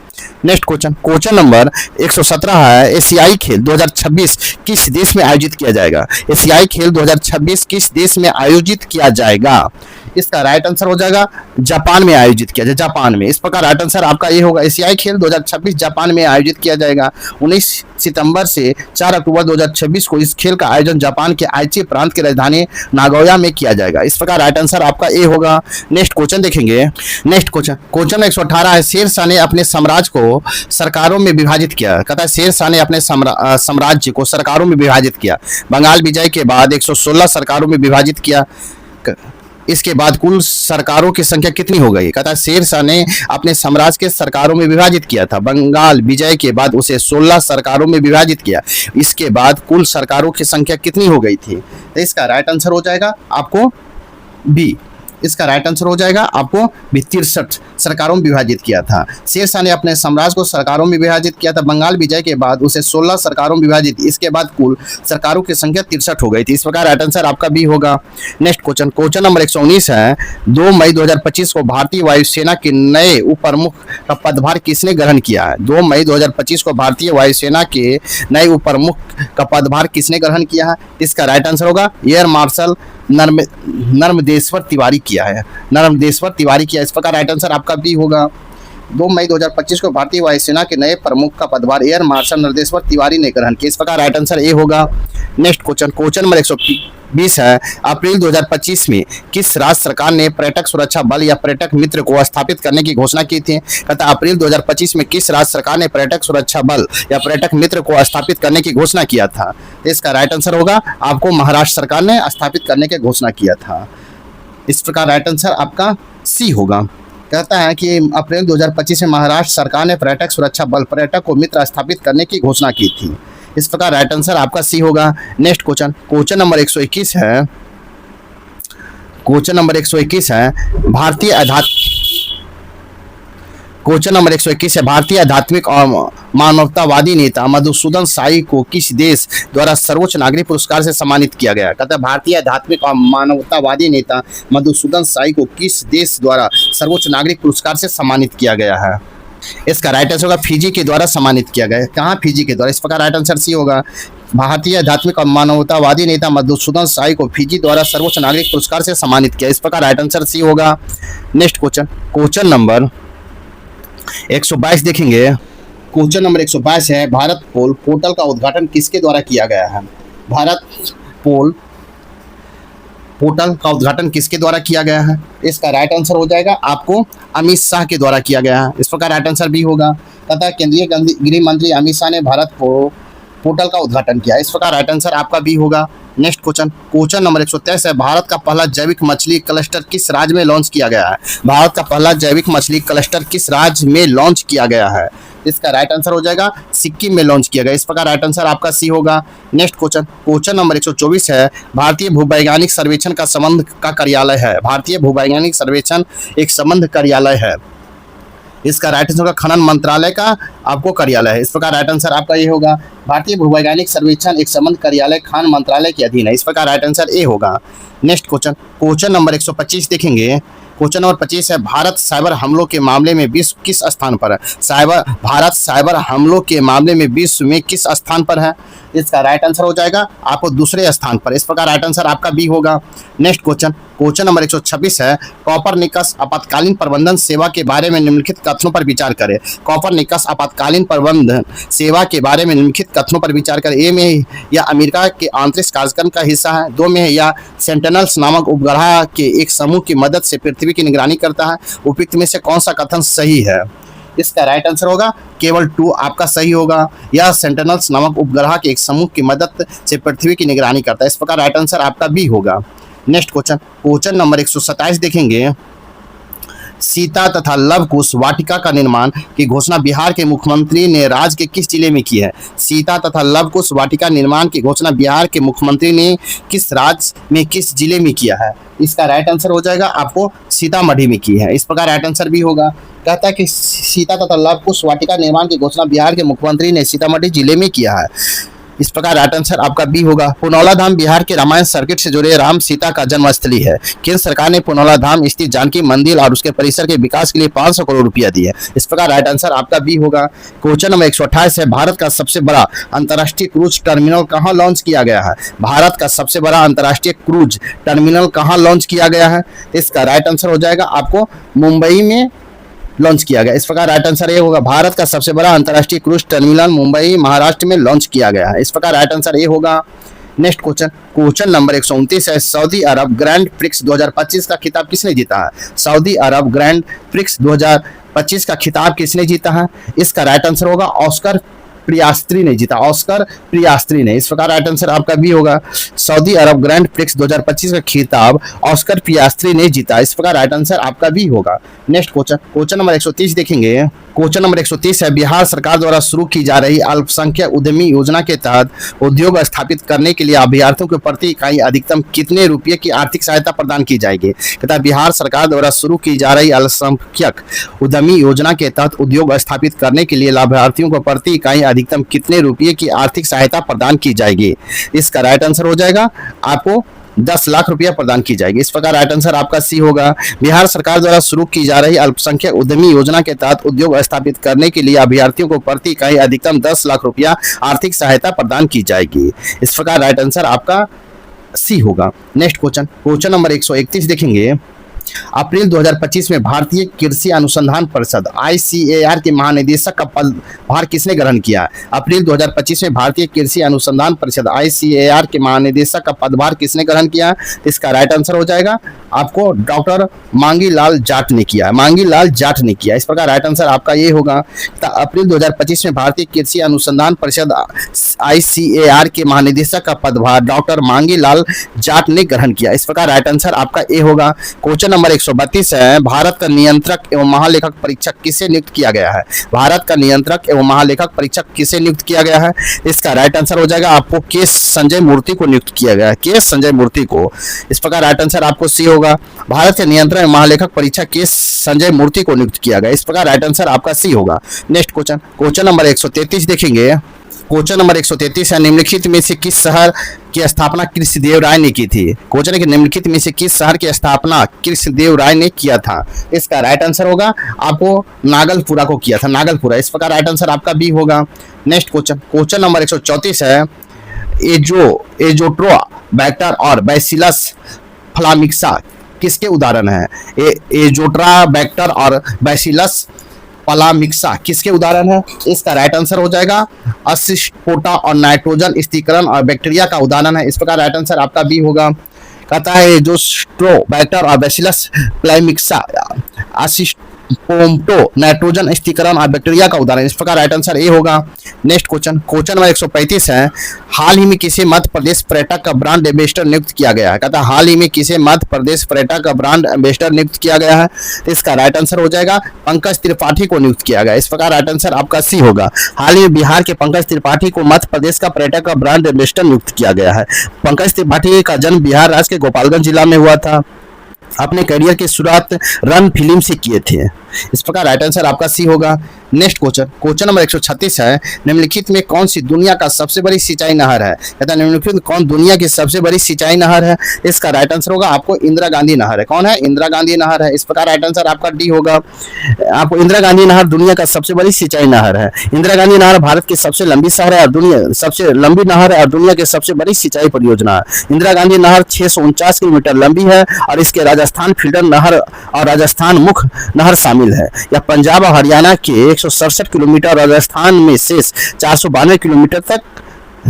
नेक्स्ट क्वेश्चन नंबर 117 है, एशियाई खेल 2026 किस देश में आयोजित किया जाएगा? एशियाई खेल 2026 किस देश में आयोजित किया जाएगा? इसका राइट आंसर हो जाएगा जापान में आयोजित किया जाएगा, जापान में। इस प्रकार राइट आंसर आपका ये होगा, एशियाई खेल 2026 जापान में आयोजित किया जाएगा। 19 सितंबर से 4 अक्टूबर 2026 को इस खेल का आयोजन जापान के आइची प्रांत की राजधानी नागोया में किया जाएगा। इस प्रकार राइट आंसर आपका ए होगा। नेक्स्ट क्वेश्चन देखेंगे। नेक्स्ट क्वेश्चन 118 है, शेर शाह ने अपने साम्राज्य को सरकारों में विभाजित किया। कहता है शेर शाह ने अपने साम्राज्य को सरकारों में विभाजित किया। बंगाल विजय के बाद 116 सरकारों में विभाजित किया। इसके बाद कुल सरकारों की संख्या कितनी हो गई? कहता है शेर शाह ने अपने साम्राज्य के सरकारों में विभाजित किया था। बंगाल विजय के बाद उसे 16 सरकारों में विभाजित किया। इसके बाद कुल सरकारों की संख्या कितनी हो गई थी? तो इसका राइट आंसर हो जाएगा आपको बी। इसका राइट आंसर हो जाएगा आपको भी 63 सरकारों में विभाजित किया था। शेर शाह ने अपने साम्राज्य को सरकारों में विभाजित किया था। बंगाल विजय के बाद उसे 16 सरकारों में विभाजित, इसके बाद कुल सरकारों की संख्या 63 हो गई थी। इस प्रकार राइट आंसर आपका बी होगा। नेक्स्ट क्वेश्चन नंबर 119 है, 2 मई 2025 को भारतीय वायुसेना के नए उप प्रमुख का पदभार किसने ग्रहण किया है? 2 मई 2025 को भारतीय वायुसेना के नए उप प्रमुख का पदभार किसने ग्रहण किया है? इसका राइट आंसर होगा एयर मार्शल नर्मदेश्वर तिवारी किया है, नर्मदेश्वर तिवारी किया। इस प्रकार राइट आंसर आपका बी होगा। 2 मई 2025 को भारतीय वायुसेना के नए प्रमुख का पदभार एयर मार्शल नरदेश्वर तिवारी ने ग्रहण किया। इस प्रकार राइट आंसर ए होगा। नेक्स्ट क्वेश्चन नंबर 120 है, अप्रैल 2025 में किस राज्य सरकार ने पर्यटक सुरक्षा बल या पर्यटक मित्र को स्थापित करने की घोषणा की थी? कहता अप्रैल 2025 में किस राज्य सरकार ने पर्यटक सुरक्षा बल या पर्यटक मित्र को स्थापित करने की घोषणा किया था? तो इसका राइट आंसर होगा आपको महाराष्ट्र सरकार ने स्थापित करने की घोषणा किया था। इस प्रकार राइट आंसर आपका सी होगा। कहता है कि अप्रैल 2025 में महाराष्ट्र सरकार ने पर्यटक सुरक्षा बल पर्यटक को मित्र स्थापित करने की घोषणा की थी। इस प्रकार राइट आंसर आपका सी होगा। नेक्स्ट क्वेश्चन नंबर 121 है, क्वेश्चन नंबर 121 है, भारतीय आध्यात्मिक और मानवतावादी नेता मधुसूदन साई को किस देश द्वारा सर्वोच्च नागरिक पुरस्कार से सम्मानित किया गया? कहता है भारतीय आध्यात्मिक और मानवतावादी नेता मधुसूदन साई को किस देश द्वारा सर्वोच्च नागरिक पुरस्कार से सम्मानित किया गया है? इसका राइट आंसर होगा फिजी के द्वारा सम्मानित किया गया है। कहाँ? फिजी के द्वारा। इस प्रकार राइट आंसर सी होगा। भारतीय आध्यात्मिक और मानवतावादी नेता मधुसूदन साई को फिजी द्वारा सर्वोच्च नागरिक पुरस्कार से सम्मानित किया। इस प्रकार राइट आंसर सी होगा। नेक्स्ट क्वेश्चन नंबर 122 देखेंगे। क्वेश्चन नंबर 122 है, भारत पोल पोर्टल का उद्घाटन किसके द्वारा किया गया है? भारत पोल पोर्टल का उद्घाटन किसके द्वारा किया गया है? इसका राइट आंसर हो जाएगा आपको अमित शाह के द्वारा किया गया है। इस प्रकार राइट आंसर भी होगा। तथा केंद्रीय गृह मंत्री अमित शाह ने भारत पोर्टल का उद्घाटन किया। इस प्रकार राइट आंसर आपका भी होगा। नेक्स्ट क्वेश्चन नंबर 123 है, भारत का पहला जैविक मछली क्लस्टर किस राज्य में लॉन्च किया गया है? भारत का पहला जैविक मछली क्लस्टर किस राज्य में लॉन्च किया गया है? इसका राइट आंसर हो जाएगा सिक्किम में लॉन्च किया गया। इस प्रकार राइट आंसर आपका सी होगा। नेक्स्ट क्वेश्चन नंबर 124 है, भारतीय भूवैज्ञानिक सर्वेक्षण का संबंध का कार्यालय है। भारतीय भूवैज्ञानिक सर्वेक्षण एक संबंध कार्यालय है। इसका राइट आंसर होगा खनन मंत्रालय का आपको कार्यालय है। इस प्रकार राइट आंसर आपका ये होगा। भारतीय भूवैज्ञानिक सर्वेक्षण एक संबंध कार्यालय खान मंत्रालय के अधीन है। इस प्रकार राइट आंसर ए होगा। नेक्स्ट क्वेश्चन नंबर 125 देखेंगे। क्वेश्चन नंबर 25 है, भारत साइबर हमलों के मामले में विश्व किस स्थान पर है? भारत साइबर हमलों के मामले में विश्व में किस स्थान पर है? इसका राइट आंसर हो जाएगा आपको दूसरे स्थान पर। इस प्रकार राइट आंसर आपका बी होगा। नेक्स्ट क्वेश्चन नंबर 126 है, कॉपरनिकस आपातकालीन प्रबंधन सेवा के बारे में निम्नलिखित कथनों पर विचार करें। कॉपरनिकस आपातकालीन प्रबंधन सेवा के बारे में निम्नलिखित कथनों पर विचार करें। ए में या अमेरिका के आंतरिक कार्यक्रम का हिस्सा है। 2 में या सेंटिनल्स नामक उपग्रह के एक समूह की मदद से पृथ्वी की निगरानी करता है। उपयुक्त में से कौन सा कथन सही है? इसका राइट आंसर होगा केवल 2 आपका सही होगा। यह सेंटिनल्स नामक उपग्रह के एक समूह की मदद से पृथ्वी की निगरानी करता है। इस प्रकार राइट आंसर आपका बी होगा। नेक्स्ट क्वेश्चन नंबर 127 देखेंगे। सीता तथा लव कुश वाटिका का निर्माण की घोषणा बिहार के मुख्यमंत्री ने राज्य के किस जिले में की है? सीता तथा लव कुश वाटिका निर्माण की घोषणा बिहार के मुख्यमंत्री ने किस राज्य में किस जिले में किया है? इसका राइट आंसर हो जाएगा आपको सीतामढ़ी में की है। इस प्रकार राइट आंसर भी होगा। कहता है कि सीता तथा लव कुश वाटिका निर्माण की घोषणा बिहार के मुख्यमंत्री ने सीतामढ़ी जिले में किया है। इस प्रकार राइट आंसर आपका बी होगा। पुनौला धाम बिहार के रामायण सर्किट से जुड़े राम सीता का जन्मस्थली है। केंद्र सरकार ने पुनौला धाम स्थित जानकी मंदिर और उसके परिसर के विकास के लिए 500 करोड़ रुपया दिए। इस प्रकार राइट आंसर आपका बी होगा। क्वेश्चन नंबर 128 है, भारत का सबसे बड़ा अंतर्राष्ट्रीय क्रूज टर्मिनल कहाँ लॉन्च किया गया है? भारत का सबसे बड़ा अंतर्राष्ट्रीय क्रूज टर्मिनल कहाँ लॉन्च किया गया है? इसका राइट आंसर हो जाएगा आपको मुंबई में लॉन्च किया गया। इस प्रकार राइट आंसर ए होगा। भारत का सबसे बड़ा अंतर्राष्ट्रीय क्रूज टर्मिनल मुंबई महाराष्ट्र में लॉन्च किया गया है। इस प्रकार राइट आंसर ए होगा। नेक्स्ट क्वेश्चन नंबर 129 है, सऊदी अरब ग्रैंड प्रिक्स 2025 का खिताब किसने जीता है? सऊदी अरब ग्रैंड प्रिक्स 2025 का खिताब किसने जीता है? इसका राइट आंसर होगा ऑस्कर प्रियास्त्री ने जीता। ऑस्कर प्रियास्त्री ने। इस प्रकार राइट आंसर आपका भी होगा। सऊदी अरब ग्रैंड प्रिक्स 2025 का खिताब ऑस्कर प्रियास्त्री ने जीता। इस प्रकार राइट आंसर आपका भी होगा। नेक्स्ट क्वेश्चन नंबर 130 देखेंगे। क्वेश्चन नंबर 130 है, बिहार सरकार द्वारा शुरू की जा रही अल्पसंख्यक उद्यमी योजना के तहत उद्योग स्थापित करने के लिए अभ्यर्थियों को प्रति इकाई अधिकतम कितने रुपए की आर्थिक सहायता प्रदान की जाएगी? कहता बिहार सरकार द्वारा शुरू की जा रही अल्पसंख्यक उद्यमी योजना के तहत उद्योग स्थापित करने के लिए लाभार्थियों को प्रति इकाई अधिकतम कितने रुपए की आर्थिक सहायता प्रदान की जाएगी? इसका राइट आंसर हो जाएगा आपको 10 लाख रुपया प्रदान की जाएगी। इस प्रकार राइट आंसर आपका सी होगा। बिहार सरकार द्वारा शुरू की जा रही अल्पसंख्यक उद्यमी योजना के तहत उद्योग स्थापित करने के लिए अभ्यर्थियों को प्रति इकाई अधिकतम 10 लाख रुपया आर्थिक सहायता प्रदान की जाएगी। इस प्रकार राइट आंसर आपका सी होगा। नेक्स्ट क्वेश्चन नंबर 131 देखेंगे। अप्रैल 2025 में भारतीय कृषि अनुसंधान परिषद ICAR के महानिदेशक का पदभार किसने ग्रहण किया? अप्रैल 2025 में भारतीय कृषि अनुसंधान परिषद ICAR के महानिदेशक का पदभार किसने ग्रहण किया? इसका राइट आंसर हो जाएगा आपको डॉक्टर मांगी लाल जाट ने किया। मांगी लाल जाट ने किया। इस प्रकार राइट आंसर आपका ये होगा। अप्रैल 2025 में भारतीय कृषि अनुसंधान परिषद ICAR के महानिदेशक का पदभार डॉक्टर मांगी लाल जाट ने ग्रहण किया। इस प्रकार राइट आंसर आपका ए होगा। क्वेश्चन नंबर 132 है, भारत का नियंत्रक एवं महालेखक परीक्षक किसे नियुक्त किया गया है? भारत का नियंत्रक एवं महालेखक परीक्षक किसे नियुक्त किया गया है? इसका राइट आंसर हो जाएगा आपको के संजय मूर्ति को नियुक्त किया गया है। के संजय मूर्ति को। इस प्रकार राइट आंसर आपको सी होगा। भारत के नियंत्रक एवं महालेखक परीक्षक के संजय मूर्ति को नियुक्त किया गया। इस प्रकार राइट आंसर आपका सी होगा। नेक्स्ट क्वेश्चन नंबर 133 देखेंगे। क्वेश्चन नंबर 133 है, निम्नलिखित में से किस शहर की स्थापना कृष्णदेव राय ने की थी? क्वेश्चन है कि निम्नलिखित में से किस शहर की स्थापना कृष्णदेव राय ने किया था? इसका राइट आंसर होगा आपको नागलपुरा को किया था। नागलपुरा। इस प्रकार राइट आंसर आपका बी होगा। नेक्स्ट क्वेश्चन नंबर 134 है, एजोट्रो बैक्टर और बैसिलस फ्लामिक्सा किसके उदाहरण है? एजोट्रा बैक्टर और बैसिलस प्लामिक्सा किसके उदाहरण है? इसका राइट आंसर हो जाएगा असिस्पोटा और नाइट्रोजन स्थिरीकरण और बैक्टीरिया का उदाहरण है। इस प्रकार राइट आंसर आपका बी होगा। कहता है जो स्ट्रोबैक्टर और बैसिलस प्लामिक्सा असिस्पोम्टो नाइट्रोजन स्थिरीकरण और बैक्टीरिया का उदाहरण। इस प्रकार राइट आंसर ए होगा। नेक्स्ट क्वेश्चन नंबर 135 है, हाल ही में किसे मध्य प्रदेश पर्यटक का ब्रांड एम्बेसडर नियुक्त किया गया है? कहता है हाल ही में किसे मध्य प्रदेश पर्यटक का ब्रांड एम्बेसडर नियुक्त किया गया है? तो इसका राइट आंसर हो जाएगा पंकज त्रिपाठी को नियुक्त किया गया। इस प्रकार राइट आंसर आपका सी होगा। हाल ही में बिहार के पंकज त्रिपाठी को मध्य प्रदेश का पर्यटक का ब्रांड एम्बेसडर नियुक्त किया गया है। पंकज त्रिपाठी का जन्म बिहार राज्य के गोपालगंज जिला में हुआ था। अपने करियर की शुरुआत रन फिल्म से किए थे। इस प्रकार राइट आंसर आपका सी होगा। नेक्स्ट क्वेश्चन नंबर 136 है, निम्नलिखित में कौन सी दुनिया का सबसे बड़ी सिंचाई नहर है? कहता है निम्नलिखित में कौन दुनिया की सबसे बड़ी सिंचाई नहर है? इसका राइट आंसर होगा आपको इंदिरा गांधी नहर है। कौन है? इंदिरा गांधी नहर है। इस प्रकार राइट आंसर आपका डी होगा। आपको इंदिरा गांधी नहर दुनिया का सबसे बड़ी सिंचाई नहर है। इंदिरा गांधी नहर भारत की सबसे लंबी शहर है और दुनिया सबसे लंबी नहर है और दुनिया की सबसे बड़ी सिंचाई परियोजना है। इंदिरा गांधी नहर 649 किलोमीटर लंबी है और इसके राजस्थान फीडर नहर और राजस्थान मुख नहर शामिल है। यह पंजाब और हरियाणा के 167 किलोमीटर, राजस्थान में शेष 492 किलोमीटर तक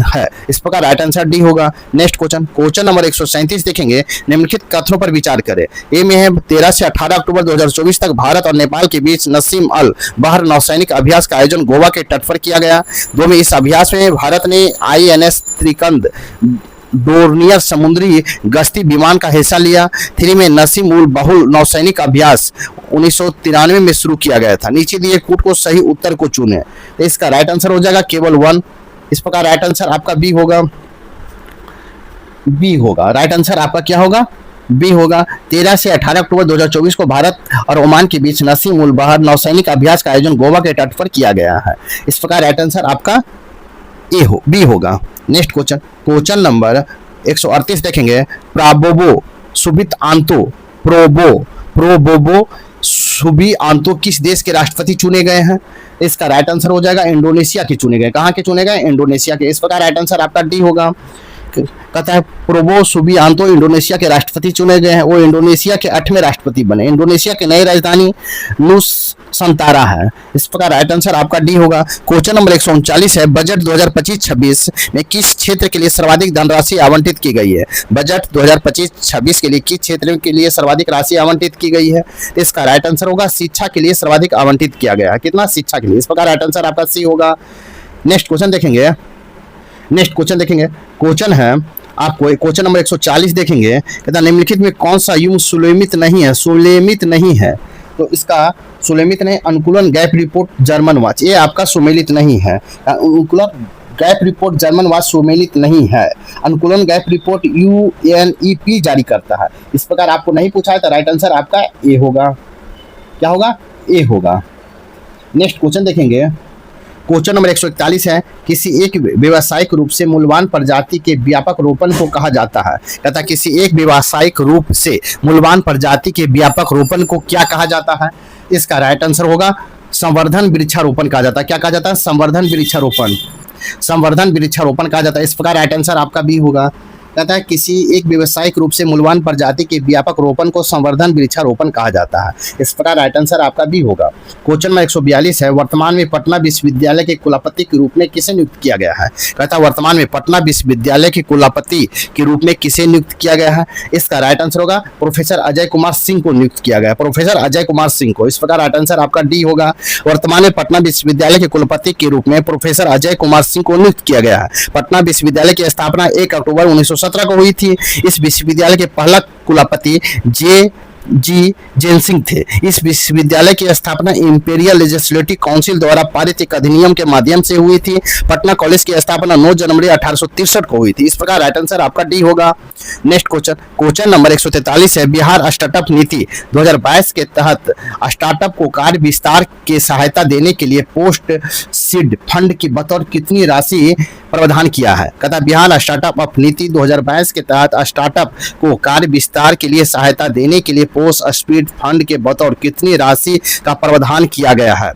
है। इस प्रकार राइट आंसर डी होगा। नेक्स्ट क्वेश्चन नंबर 137 देखेंगे। निम्नलिखित कथनों पर विचार करें। ए में है 13 से 18 अक्टूबर 2024 तक भारत और नेपाल के बीच नसीम अल बहर नौसैनिक अभ्यास का आयोजन गोवा के तट पर किया गया। दो में इस अभ्यास में भारत ने INS त्रिकंद डोर्नियर समुद्री गश्ती विमान का हिस्सा लिया। 3 में नसीम उल बहुल नौसैनिक अभ्यास 1993 में शुरू किया गया था। नीचे दिए कूट को सही उत्तर को चुने। तो इसका राइट आंसर हो जाएगा केवल 1। इस प्रकार राइट आंसर आपका बी होगा। बी होगा राइट आंसर आपका क्या होगा? बी होगा। 13 से 18 अक्टूबर 2024 को भारत और ओमान के बीच नसीम उल बहर नौसैनिक अभ्यास का आयोजन गोवा के तट पर किया गया है। इस प्रकार राइट आंसर आपका बी होगा। नेक्स्ट क्वेश्चन, क्वेश्चन नंबर 138 देखेंगे। प्राबोबो सुबित आंतो प्रोबोबो सुबी आंतो किस देश के राष्ट्रपति चुने गए हैं? इसका राइट आंसर हो जाएगा इंडोनेशिया के चुने गए। कहाँ के चुने गए? इंडोनेशिया के। इस प्रकार राइट आंसर आपका डी होगा। कहता है प्रोबो सुबियांतो इंडोनेशिया के राष्ट्रपति चुने गए हैं। वो इंडोनेशिया के 8वें राष्ट्रपति बने। इंडोनेशिया की नई राजधानी नुसंतारा है। इस प्रकार राइट आंसर आपका डी होगा। क्वेश्चन नंबर 139 है। बजट 2025-26 में किस क्षेत्र के लिए सर्वाधिक धनराशि आवंटित की गई है? बजट 2025-26 के लिए किस क्षेत्र के लिए सर्वाधिक राशि आवंटित की गई है? इसका राइट आंसर होगा शिक्षा के लिए सर्वाधिक आवंटित किया गया है। कितना? शिक्षा के लिए। इस प्रकार राइट आंसर आपका सी होगा। नेक्स्ट क्वेश्चन देखेंगे। क्वेश्चन है आपको क्वेश्चन नंबर 140 देखेंगे। कहता निम्नलिखित में कौन सा युग्म सुलेमित नहीं है? तो इसका सुलेमित नहीं। अनुकूलन गैप रिपोर्ट जर्मन वाच, ये आपका सुमेलित नहीं है। अनुकूलन गैप रिपोर्ट जर्मन वाच सुमेलित नहीं है। अनुकूलन गैप रिपोर्ट UNEP जारी करता है। इस प्रकार आपको नहीं पूछा है तो राइट आंसर आपका ए होगा। क्या होगा? ए होगा। नेक्स्ट क्वेश्चन देखेंगे। क्वेश्चन नंबर 141 है। किसी एक व्यावसायिक रूप से मूल्यवान प्रजाति के व्यापक रोपण को कहा जाता है? कहता किसी एक व्यावसायिक रूप से मूल्यवान प्रजाति के व्यापक रोपण को क्या कहा जाता है? इसका राइट आंसर होगा संवर्धन वृक्षारोपण कहा जाता है। क्या कहा जाता है? संवर्धन वृक्षारोपण कहा जाता है। इस प्रकार राइट आंसर आपका बी होगा। कहता है किसी एक व्यावसायिक रूप से मूल्यवान प्रजाति के व्यापक रोपण को संवर्धन वृक्षारोपण कहा जाता है। इस प्रकार राइट आंसर आपका बी होगा। क्वेश्चन में 142 है। वर्तमान में पटना विश्वविद्यालय के कुलपति के रूप में किसे नियुक्त किया गया है? कहता है वर्तमान में पटना विश्वविद्यालय के कुलपति के रूप में किसे नियुक्त किया गया है? इसका राइट आंसर होगा प्रोफेसर अजय कुमार सिंह को नियुक्त किया गया है। प्रोफेसर अजय कुमार सिंह को। इस प्रकार राइट आंसर आपका डी होगा। वर्तमान में पटना विश्वविद्यालय के कुलपति के रूप में प्रोफेसर अजय कुमार सिंह को नियुक्त किया गया है। पटना विश्वविद्यालय की स्थापना 1 अक्टूबर 1917 को हुई थी। इस विश्वविद्यालय के पहला कुलपति जी जेनसिंग थे। इस विश्वविद्यालय की स्थापना इंपीरियल लेजिस्लेटिव काउंसिल द्वारा पारित एक अधिनियम के माध्यम से हुई थी। पटना कॉलेज की स्थापना 9 जनवरी 1863 को हुई थी। इस प्रकार राइट आंसर आपका डी होगा। नेक्स्ट क्वेश्चन नंबर 143 है। बिहार स्टार्टअप नीति 2022 के तहत स्टार्टअप को कार्य विस्तार के सहायता देने के लिए पोस्ट सीड फंड की बतौर कितनी राशि प्रावधान किया है? कहता बिहार स्टार्टअप नीति 2022 के तहत स्टार्टअप को कार्य विस्तार के लिए सहायता देने के लिए पोस्ट स्पीड फंड के बतौर कितनी राशि का प्रावधान किया गया है?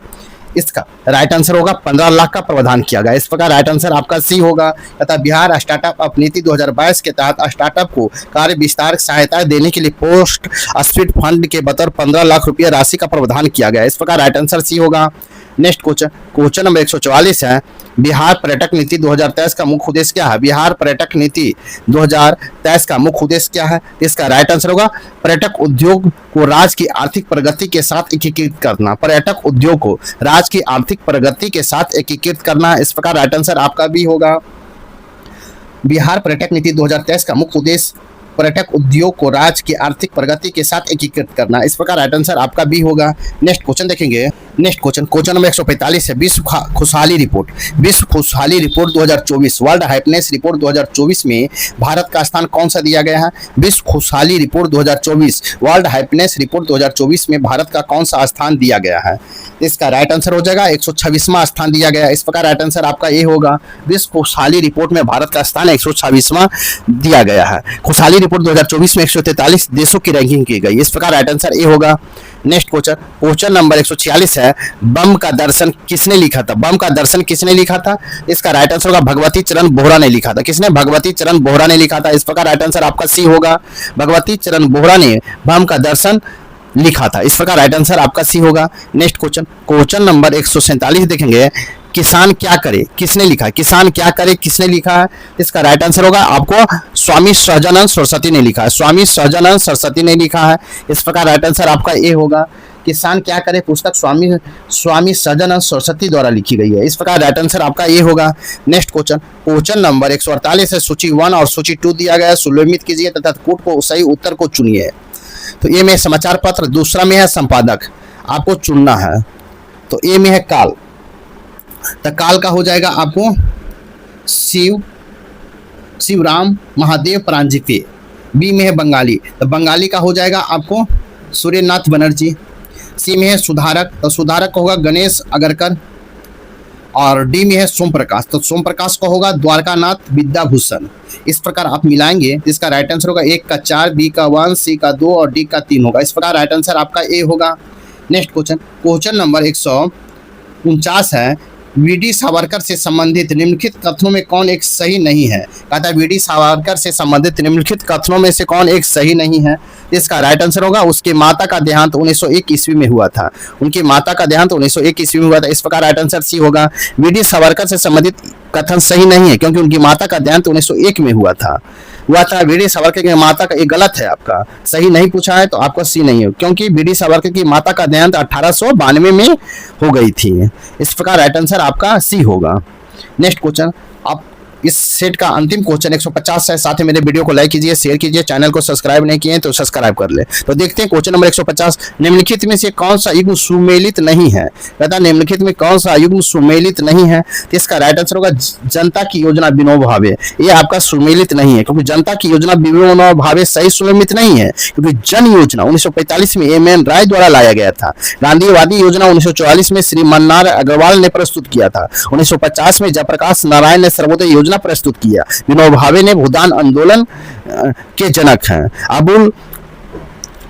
इसका राइट आंसर होगा 15 लाख का प्रावधान किया गया। इस प्रकार राइट आंसर आपका सी होगा। तथा बिहार स्टार्टअप नीति 2022 के तहत स्टार्टअप को कार्य विस्तार सहायता देने के लिए पोस्ट स्पीड फंड के बतौर 15 लाख रुपया राशि का प्रावधान किया गया। इस प्रकार राइट आंसर सी होगा। नेक्स्ट क्वेश्चन नंबर 144 है। बिहार पर्यटक नीति 2023 का मुख्य उद्देश्य क्या है? बिहार पर्यटक नीति 2023 का मुख्य उद्देश्य क्या है? इसका राइट आंसर होगा पर्यटक उद्योग को राज्य की आर्थिक प्रगति के साथ एकीकृत करना। पर्यटक उद्योग को राज्य की आर्थिक प्रगति के साथ एकीकृत करना। इस प्रकार राइट आंसर आपका भी होगा। बिहार पर्यटक नीति 2023 का मुख्य उद्देश्य पर्यटक उद्योग को राज्य की आर्थिक प्रगति के साथ एकीकृत करना। इस प्रकार राइट आंसर आपका भी होगा। नेक्स्ट क्वेश्चन देखेंगे। नेक्स्ट क्वेश्चन नंबर 145 है। विश्व खुशहाली रिपोर्ट 2024 वर्ल्ड हैप्पीनेस रिपोर्ट 2024 में भारत का स्थान कौन सा दिया गया है? विश्व खुशहाली रिपोर्ट 2024 वर्ल्ड हैप्पीनेस रिपोर्ट 2024 में भारत का कौन सा स्थान दिया गया है? इसका राइट आंसर हो जाएगा 126वां स्थान दिया गया है। इस प्रकार राइट आंसर आपका ए होगा। विश्व खुशहाली रिपोर्ट में भारत का स्थान 126वां दिया गया है। खुशहाली रिपोर्ट 2024 में 143 देशों की रैंकिंग की गई। इस प्रकार राइट आंसर ए होगा। नेक्स्ट क्वेश्चन नंबर 146 है। बम का दर्शन किसने लिखा था? बम का दर्शन किसने लिखा था? इसका राइट आंसर होगा भगवती चरण बोहरा ने लिखा था। किसने? भगवती चरण बोहरा ने लिखा था। इस प्रकार राइट आंसर आपका सी होगा। भगवती चरण बोहरा ने बम का दर्शन लिखा था। इस प्रकार राइट आंसर आपका सी होगा। नेक्स्ट क्वेश्चन नंबर 147 देखेंगे। किसान क्या करे किसने लिखा है? किसान क्या करे किसने लिखा है? इसका राइट आंसर होगा आपको स्वामी सहजानंद सरस्वती ने लिखा है। स्वामी सहजानंद सरस्वती ने लिखा है। इस प्रकार राइट आंसर आपका ए होगा। किसान क्या करे पुस्तक स्वामी सहजानंद सरस्वती द्वारा लिखी गई है। इस प्रकार राइट आंसर आपका ए होगा। नेक्स्ट क्वेश्चन नंबर 148 है। सूची 1 और सूची 2 दिया गया है। सुनिश्चित कीजिए तथा कोट को सही उत्तर को चुनिए। तो ए में समाचार पत्र, दूसरा में है संपादक, आपको चुनना है। तो ए में है काल, तो काल का हो जाएगा आपको शिवराम महादेव परांजपे। बी में है बंगाली, तो बंगाली का हो जाएगा आपको सूर्यनाथ बनर्जी। सी में है सुधारक, तो सुधारक होगा गणेश अगरकर। और डी में है सोम प्रकाश, तो सोम प्रकाश का होगा द्वारकानाथ विद्याभूषण। इस प्रकार आप मिलाएंगे तो इसका राइट आंसर होगा, ए का 4, बी का 1, सी का 2 और डी का 3 होगा। इस प्रकार राइट आंसर आपका ए होगा। नेक्स्ट क्वेश्चन नंबर 149 है, वीडी सावरकर से संबंधित निम्नलिखित कथनों में कौन एक सही नहीं है। कहता है वीडी सावरकर से संबंधित निम्नलिखित कथनों में से कौन एक सही नहीं है। इसका राइट आंसर होगा, उसके माता का देहांत 1901 ईस्वी में हुआ था। उनकी माता का देहांत 1901 ईस्वी में हुआ था। इस प्रकार राइट आंसर सी होगा, वीडी सावरकर से संबंधित कथन सही नहीं है क्योंकि उनकी माता का देहांत 1901 में हुआ था। वीडी सावरकर की माता का, ये गलत है, आपका सही नहीं पूछा है तो आपका सी नहीं है क्योंकि वीडी सावरकर की माता का देहांत 1892 में हो गई थी। इस प्रकार राइट आंसर आपका सी होगा। नेक्स्ट क्वेश्चन, आप इस सेट का अंतिम क्वेश्चन 150 है। साथ ही मेरे वीडियो को लाइक कीजिए, शेयर कीजिए, चैनल को सब्सक्राइब नहीं किए तो सब्सक्राइब कर ले। तो देखते हैं क्वेश्चन नंबर 150, निम्नलिखित में से कौन सा युग्म सुमेलित नहीं है। कहता है निम्नलिखित में कौन सा युग्म सुमेलित नहीं है, तो इसका राइट आंसर होगा जनता की योजना विनोबा भावे। ये आपका सुमेलित नहीं है क्योंकि जनता की योजना विनोबा भावे सही सुमेलित नहीं है क्योंकि जन योजना 1945 में एम.एन. राय द्वारा लाया गया था। गांधीवादी योजना 1944 में श्री मन्नार अग्रवाल ने प्रस्तुत किया था। 1950 में जयप्रकाश नारायण ने सर्वोदय योजना प्रस्तुत किया। विनोबा भावे ने भूदान आंदोलन के जनक हैं।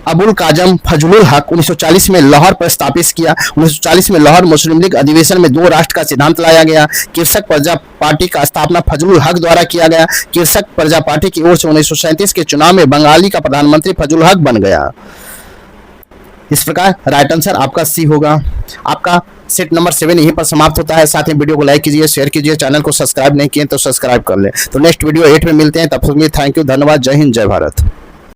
अबुल काजम फजलुल हक 1940 में लाहौर प्रस्तापित किया। 1940 में लाहौर मुस्लिम लीग अधिवेशन में 2 राष्ट्र का सिद्धांत लाया गया। कृषक प्रजा पार्टी का स्थापना फजलुल हक द्वारा किया गया। कृषक प्रजा पार्टी की ओर से 1937 के चुनाव में बंगाली का प्रधानमंत्री फजलुल हक बन गया। इस प्रकार राइट आंसर आपका सी होगा। आपका सेट नंबर 7 यहीं पर समाप्त होता है। साथ ही वीडियो को लाइक कीजिए, शेयर कीजिए, चैनल को सब्सक्राइब नहीं किए तो सब्सक्राइब कर ले। तो नेक्स्ट वीडियो 8 में मिलते हैं, तब तक के लिए थैंक यू, धन्यवाद, जय हिंद, जय भारत।